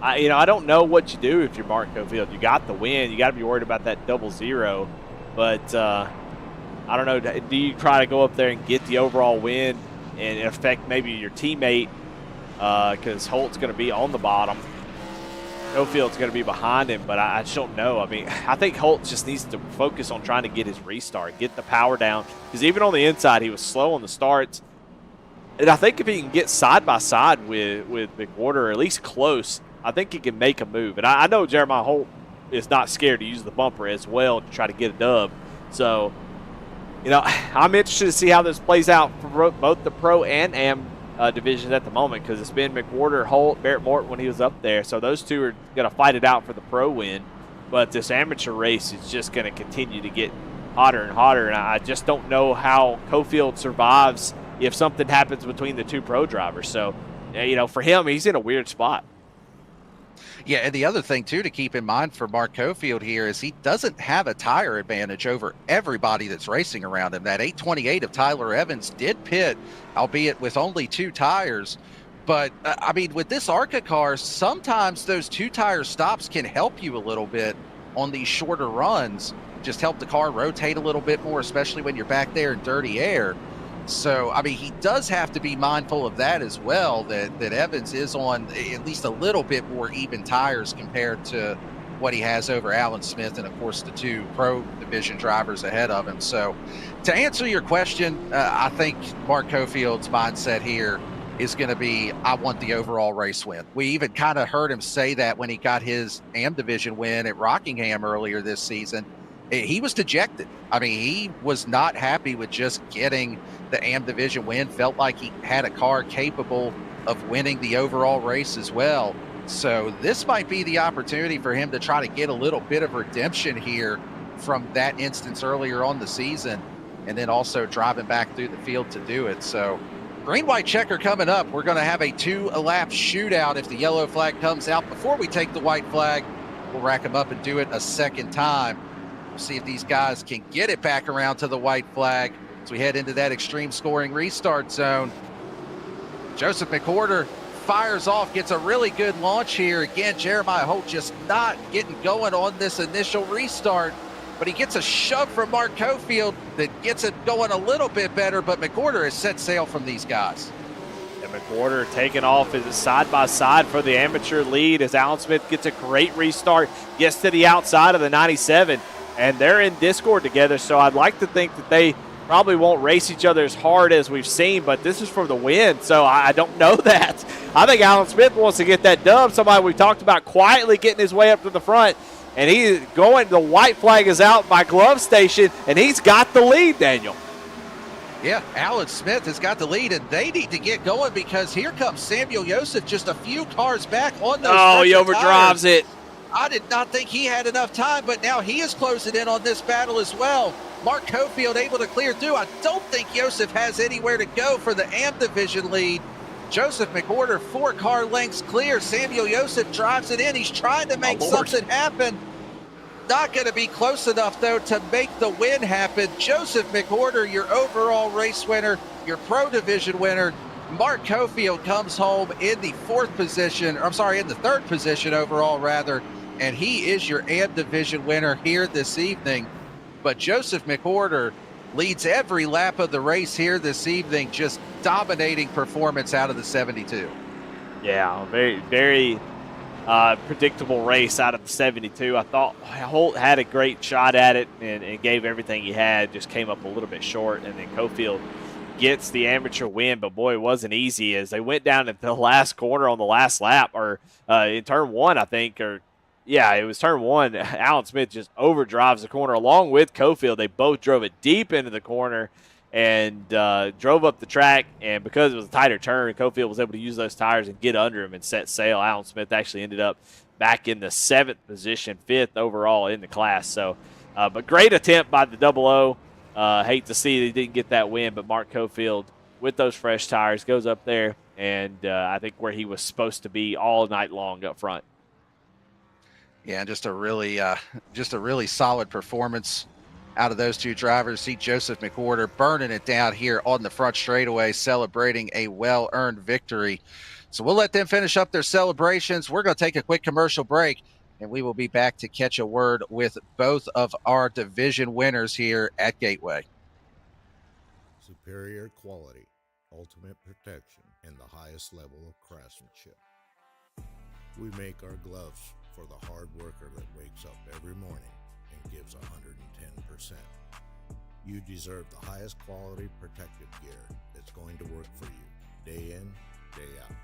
I don't know what you do if you're Mark Cofield. You got the win. You got to be worried about that 0-0. But I don't know. Do you try to go up there and get the overall win and affect maybe your teammate because Holt's going to be on the bottom? Cofield's going to be behind him, but I just don't know. I mean, I think Holt just needs to focus on trying to get his restart, get the power down, because even on the inside, he was slow on the starts. And I think if he can get side by side with McWhorter, or at least close, I think he can make a move. And I know Jeremiah Holt is not scared to use the bumper as well to try to get a dub. So, I'm interested to see how this plays out for both the pro and am divisions at the moment, because it's been McWhorter, Holt, Barrett Morton when he was up there. So those two are going to fight it out for the pro win. But this amateur race is just going to continue to get hotter and hotter. And I just don't know how Cofield survives if something happens between the two pro drivers. So, for him, he's in a weird spot. Yeah, and the other thing, too, to keep in mind for Mark Cofield here is he doesn't have a tire advantage over everybody that's racing around him. That 828 of Tyler Evans did pit, albeit with only 2 tires. But, with this ARCA car, sometimes those 2-tire stops can help you a little bit on these shorter runs. Just help the car rotate a little bit more, especially when you're back there in dirty air. So, he does have to be mindful of that as well, that Evans is on at least a little bit more even tires compared to what he has over Alan Smith and, of course, the 2 pro division drivers ahead of him. So, to answer your question, I think Mark Cofield's mindset here is going to be, I want the overall race win. We even kind of heard him say that when he got his AM division win at Rockingham earlier this season. He was dejected. He was not happy with just getting the AM division win, felt like he had a car capable of winning the overall race as well. So this might be the opportunity for him to try to get a little bit of redemption here from that instance earlier on the season, and then also driving back through the field to do it. So green-white checker coming up. We're going to have a 2-lap shootout. If the yellow flag comes out before we take the white flag, we'll rack them up and do it a second time. We'll see if these guys can get it back around to the white flag as we head into that extreme scoring restart zone. Joseph McWhorter fires off, gets a really good launch here. Again, Jeremiah Holt just not getting going on this initial restart, but he gets a shove from Mark Cofield that gets it going a little bit better, but McWhorter has set sail from these guys. And McWhorter taking off is side-by-side for the amateur lead as Alan Smith gets a great restart, gets to the outside of the 97, and they're in Discord together, so I'd like to think that they probably won't race each other as hard as we've seen, but this is for the win, so I don't know that. I think Alan Smith wants to get that dub, somebody we talked about quietly getting his way up to the front, and he's going, the white flag is out by glove station, and he's got the lead, Daniel. Yeah, Alan Smith has got the lead, and they need to get going because here comes Samuel Joseph just a few cars back on those. Oh, he overdrives it. I did not think he had enough time, but now he is closing in on this battle as well. Mark Cofield able to clear through. I don't think Joseph has anywhere to go for the AM division lead. Joseph McWhorter 4 car lengths clear. Samuel Joseph drives it in. He's trying to make something happen. Not going to be close enough, though, to make the win happen. Joseph McWhorter, your overall race winner, your pro division winner. Mark Cofield comes home in the 4th position, or I'm sorry, in the 3rd position overall, rather, and he is your AM division winner here this evening. But Joseph McWhorter leads every lap of the race here this evening, just dominating performance out of the 72. Yeah, very, very predictable race out of the 72. I thought Holt had a great shot at it and gave everything he had, just came up a little bit short, and then Cofield gets the amateur win, but boy, it wasn't easy as they went down at the last corner on the last lap, or in turn 1, I think, or yeah, it was turn 1. Alan Smith just overdrives the corner along with Cofield. They both drove it deep into the corner and drove up the track, and because it was a tighter turn, Cofield was able to use those tires and get under him and set sail. Alan Smith actually ended up back in the 7th position, 5th overall in the class. So, but great attempt by the 00. Hate to see they didn't get that win, but Mark Cofield with those fresh tires goes up there, and I think where he was supposed to be all night long up front. Yeah, just a really solid performance out of those 2 drivers. See Joseph McWhorter burning it down here on the front straightaway, celebrating a well-earned victory. So we'll let them finish up their celebrations. We're going to take a quick commercial break, and we will be back to catch a word with both of our division winners here at Gateway. Superior quality, ultimate protection, and the highest level of craftsmanship. We make our gloves for the hard worker that wakes up every morning and gives 110%. You deserve the highest quality protective gear that's going to work for you day in, day out.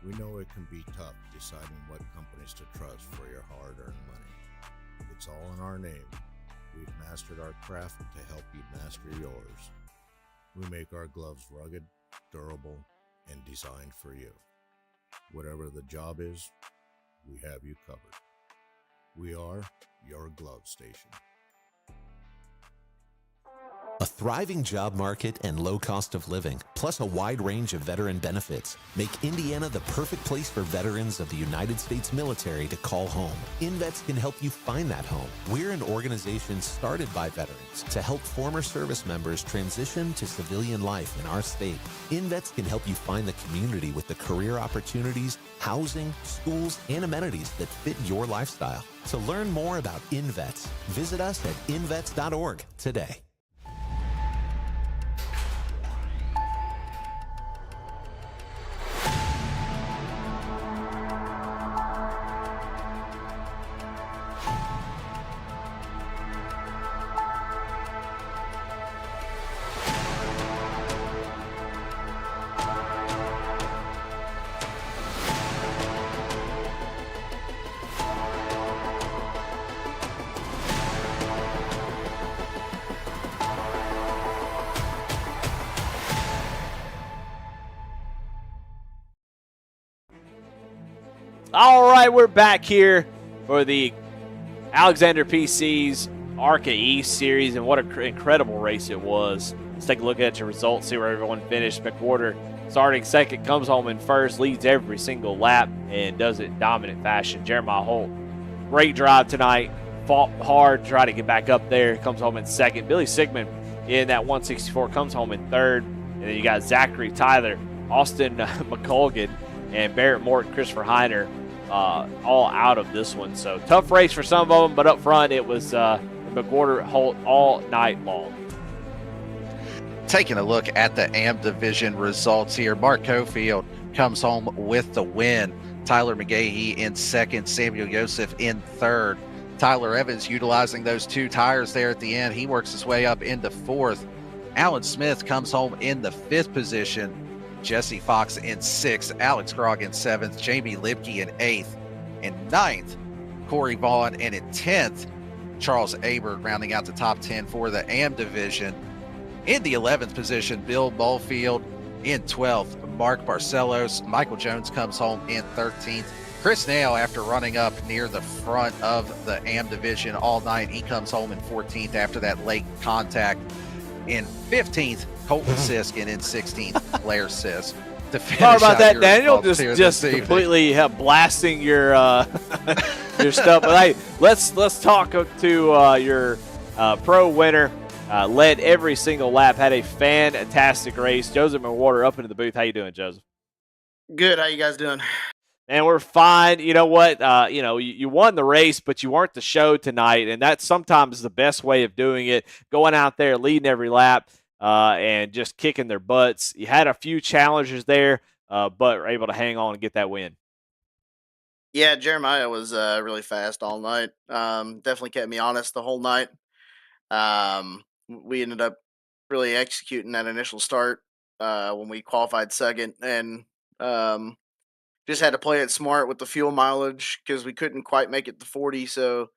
We know it can be tough deciding what companies to trust for your hard-earned money. It's all in our name. We've mastered our craft to help you master yours. We make our gloves rugged, durable, and designed for you. Whatever the job is, we have you covered. We are your glove station. A thriving job market and low cost of living, plus a wide range of veteran benefits, make Indiana the perfect place for veterans of the United States military to call home. InVets can help you find that home. We're an organization started by veterans to help former service members transition to civilian life in our state. InVets can help you find the community with the career opportunities, housing, schools, and amenities that fit your lifestyle. To learn more about InVets, visit us at invets.org today. All right, we're back here for the Alexander PC's ARCA East Series, and what an incredible race it was. Let's take a look at your results, see where everyone finished. McWhorter starting second, comes home in first, leads every single lap, and does it in dominant fashion. Jeremiah Holt, great drive tonight, fought hard, tried to get back up there, comes home in second. Billy Sigmund in that 164 comes home in third, and then you got Zachary Tyler, Austin McColgan, and Barrett Morton, Christopher Heiner, all out of this one. So tough race for some of them, but up front it was McWhorter Holt all night long. Taking a look at the AM division results here, Mark Cofield comes home with the win. Tyler McGahee in second, Samuel Joseph in third. Tyler Evans utilizing those two tires there at the end. He works his way up into fourth. Alan Smith comes home in the fifth position. Jesse Fox in sixth, Alex Grog in seventh, Jamie Libke in eighth. In ninth, Corey Vaughn, and in 10th, Charles Abert rounding out the top 10 for the AM division. In the 11th position, Bill Bulfield. In 12th, Mark Barcelos. Michael Jones comes home in 13th. Chris Nail, after running up near the front of the AM division all night, he comes home in 14th after that late contact. In 15th, Colton Sisk, and in 16th, Blair Sisk. Sorry about that, Daniel. Just completely blasting your your stuff. But hey, let's talk to your pro winner. Led every single lap, had a fantastic race. Joseph McWhorter up into the booth. How you doing, Joseph? Good. How you guys doing? And we're fine. You know what? You won the race, but you weren't the show tonight, and that's sometimes the best way of doing it. Going out there, leading every lap, and just kicking their butts. You had a few challengers there, but were able to hang on and get that win. Yeah, Jeremiah was really fast all night. Definitely kept me honest the whole night. We ended up really executing that initial start when we qualified second, and just had to play it smart with the fuel mileage because we couldn't quite make it to 40. So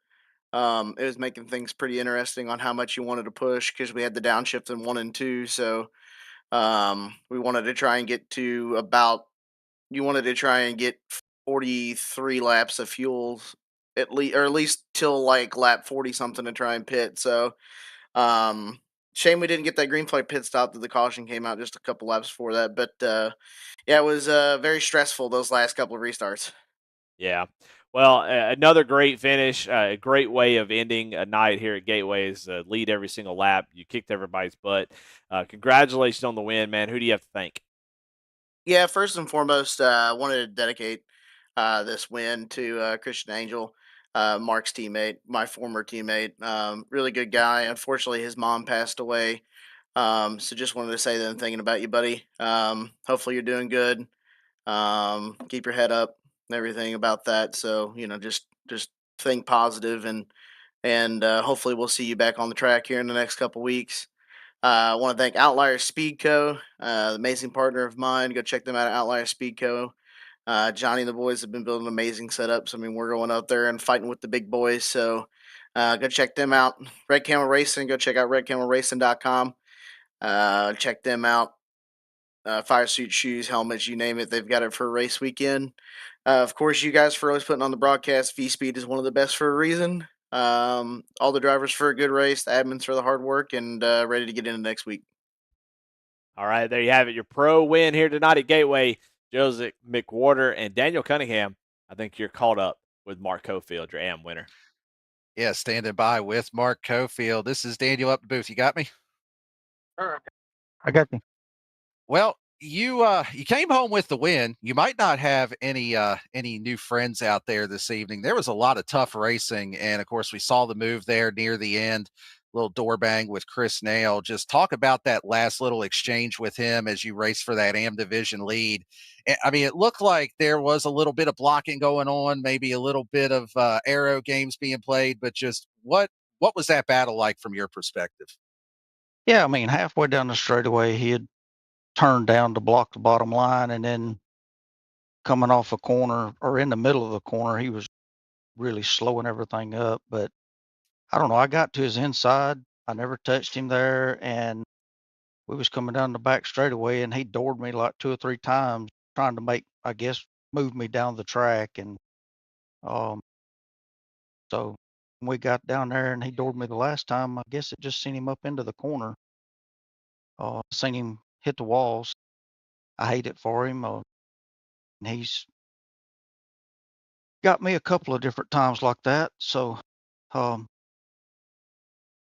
it was making things pretty interesting on how much you wanted to push because we had the downshift in 1 and 2. So we wanted to try and get to about, you wanted to try and get 43 laps of fuel at least till like lap 40 something to try and pit. So shame we didn't get that green flag pit stop that the caution came out just a couple laps before that. But yeah, it was very stressful those last couple of restarts. Yeah. Well, another great finish, a great way of ending a night here at Gateways. Lead every single lap. You kicked everybody's butt. Congratulations on the win, man. Who do you have to thank? Yeah, first and foremost, I wanted to dedicate this win to Christian Angel, Mark's teammate, my former teammate. Really good guy. Unfortunately, his mom passed away. So just wanted to say that I'm thinking about you, buddy. Hopefully you're doing good. Keep your head up and everything about that. So, just think positive and hopefully we'll see you back on the track here in the next couple weeks. I want to thank Outlier Speed Co., the amazing partner of mine. Go check them out at Outlier Speed Co. Johnny and the boys have been building amazing setups. I mean, we're going out there and fighting with the big boys. So go check them out. Red Camel Racing. Go check out redcamelracing.com. Check them out. Fire suit, shoes, helmets, you name it. They've got it for a race weekend. Of course, you guys for always putting on the broadcast. V-Speed is one of the best for a reason. All the drivers for a good race, the admins for the hard work, and ready to get into next week. All right, there you have it. Your pro win here tonight at Gateway. Joseph McWhorter and Daniel Cunningham. I think you're caught up with Mark Cofield, your AM winner. Yeah, standing by with Mark Cofield. This is Daniel up the booth. You got me? I got you. Well, you came home with the win. You might not have any new friends out there this evening. There was a lot of tough racing, and of course, we saw the move there near the end. Little door bang with Chris Nail. Just talk about that last little exchange with him as you race for that AM division lead. I mean, it looked like there was a little bit of blocking going on, maybe a little bit of aero games being played, but just what was that battle like from your perspective? Yeah, I mean, halfway down the straightaway, he had turned down to block the bottom line, and then coming off a corner or in the middle of the corner, he was really slowing everything up. But I don't know. I got to his inside. I never touched him there, and we was coming down the back straightaway, and he doored me like 2 or 3 times, trying to make, I guess, move me down the track. And um, so when we got down there, and he doored me the last time, I guess it just sent him up into the corner. Seen him hit the walls. I hate it for him. And he's got me a couple of different times like that. So, um,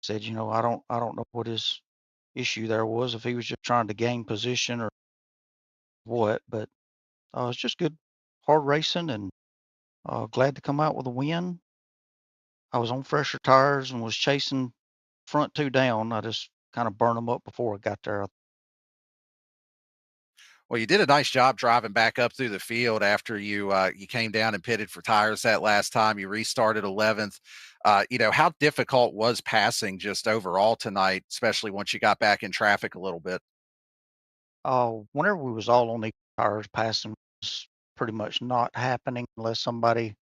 said, I don't know what his issue there was, if he was just trying to gain position or what, but it's just good, hard racing, and glad to come out with a win. I was on fresher tires and was chasing front 2 down. I just kind of burned them up before I got there. Well, you did a nice job driving back up through the field after you came down and pitted for tires that last time. You restarted 11th. How difficult was passing just overall tonight, especially once you got back in traffic a little bit? Whenever we was all on the tires, passing was pretty much not happening unless somebody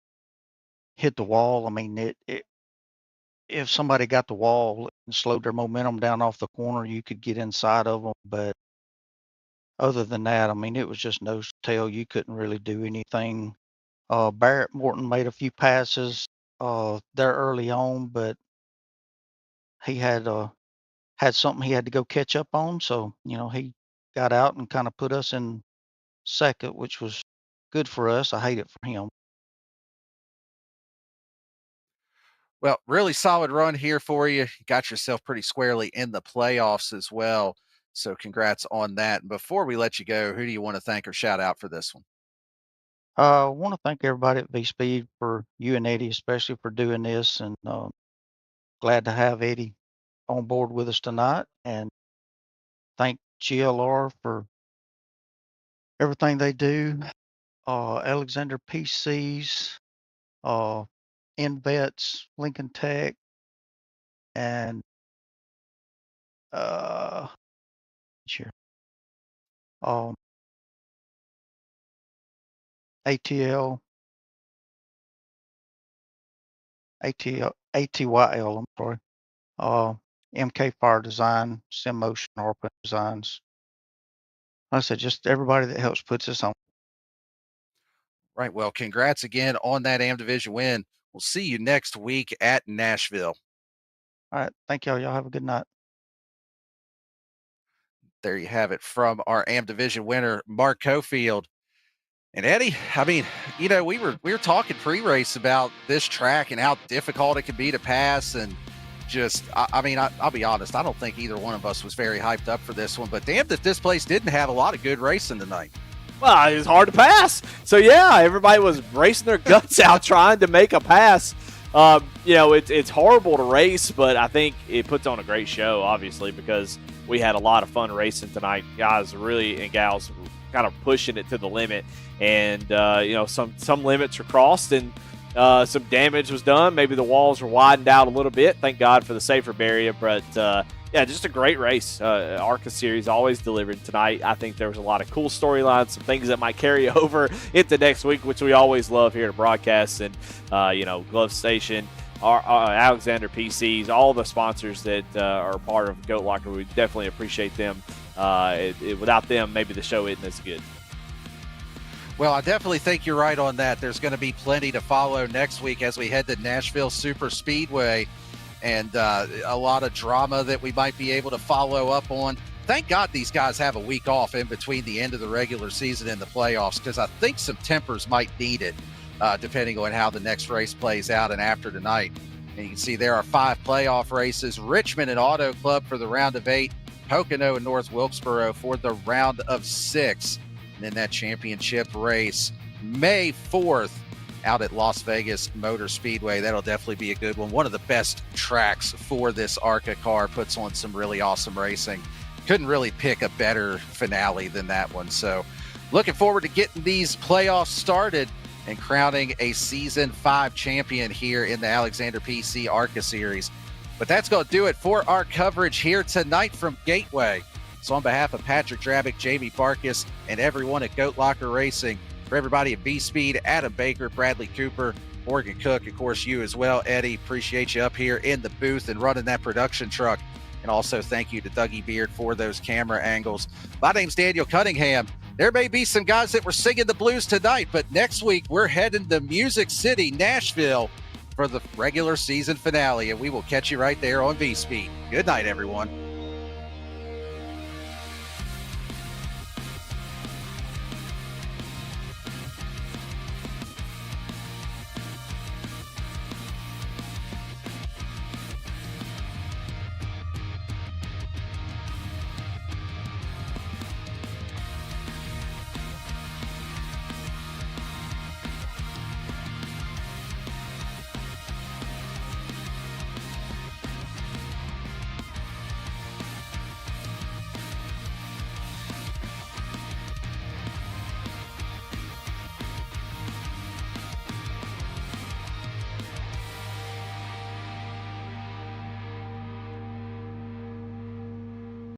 hit the wall. I mean, if somebody got the wall and slowed their momentum down off the corner, you could get inside of them. But other than that, I mean, it was just nose to tail. You couldn't really do anything. Barrett Morton made a few passes there early on, but he had something he had to go catch up on. So, he got out and kind of put us in second, which was good for us. I hate it for him. Well, really solid run here for you. You got yourself pretty squarely in the playoffs as well. So congrats on that. And before we let you go, who do you want to thank or shout out for this one? I want to thank everybody at V Speed, for you and Eddie, especially for doing this, and glad to have Eddie on board with us tonight. And thank GLR for everything they do. Alexander PCs, uh, InVets, Lincoln Tech, and here, um, ATL, ATYL. I'm sorry. Uh, MK Fire Design, Sim Motion, ARPA Designs. Like I said, just everybody that helps puts us on. Right. Well, congrats again on that AM division win. We'll see you next week at Nashville. All right. Thank y'all. Y'all have a good night. There you have it from our AM division winner, Mark Cofield. And Eddie, I mean, we were talking pre-race about this track and how difficult it can be to pass, and just, I'll be honest, I don't think either one of us was very hyped up for this one, but damn if this place didn't have a lot of good racing tonight. Well, it was hard to pass. So, yeah, everybody was racing their guts out trying to make a pass. It's horrible to race, but I think it puts on a great show, obviously, because we had a lot of fun racing tonight. Guys and gals kind of pushing it to the limit. And, some limits are crossed, and some damage was done. Maybe the walls were widened out a little bit. Thank God for the safer barrier. But, yeah, just a great race. ARCA series always delivered tonight. I think there was a lot of cool storylines, some things that might carry over into next week, which we always love here to broadcast. And, Glove Station, Alexander PCs, all the sponsors that are part of Goat Locker, we definitely appreciate them. Without them, maybe the show isn't as good. Well, I definitely think you're right on that. There's going to be plenty to follow next week as we head to Nashville Super Speedway, and a lot of drama that we might be able to follow up on. Thank God these guys have a week off in between the end of the regular season and the playoffs, because I think some tempers might need it, depending on how the next race plays out and after tonight. And you can see there are 5 playoff races: Richmond and Auto Club for the round of 8, Pocono and North Wilkesboro for the round of 6. And then that championship race, May 4th, out at Las Vegas Motor Speedway. That'll definitely be a good one. One of the best tracks for this ARCA car. Puts on some really awesome racing. Couldn't really pick a better finale than that one. So looking forward to getting these playoffs started and crowning a Season 5 champion here in the Alexander PC ARCA Series. But that's going to do it for our coverage here tonight from Gateway. So on behalf of Patrick Drabick, Jamie Farkas, and everyone at Goat Locker Racing, for everybody at V-Speed, Adam Baker, Bradley Cooper, Morgan Cook, of course, you as well, Eddie. Appreciate you up here in the booth and running that production truck. And also thank you to Dougie Beard for those camera angles. My name's Daniel Cunningham. There may be some guys that were singing the blues tonight, but next week we're heading to Music City, Nashville, for the regular season finale, and we will catch you right there on V-Speed. Good night, everyone.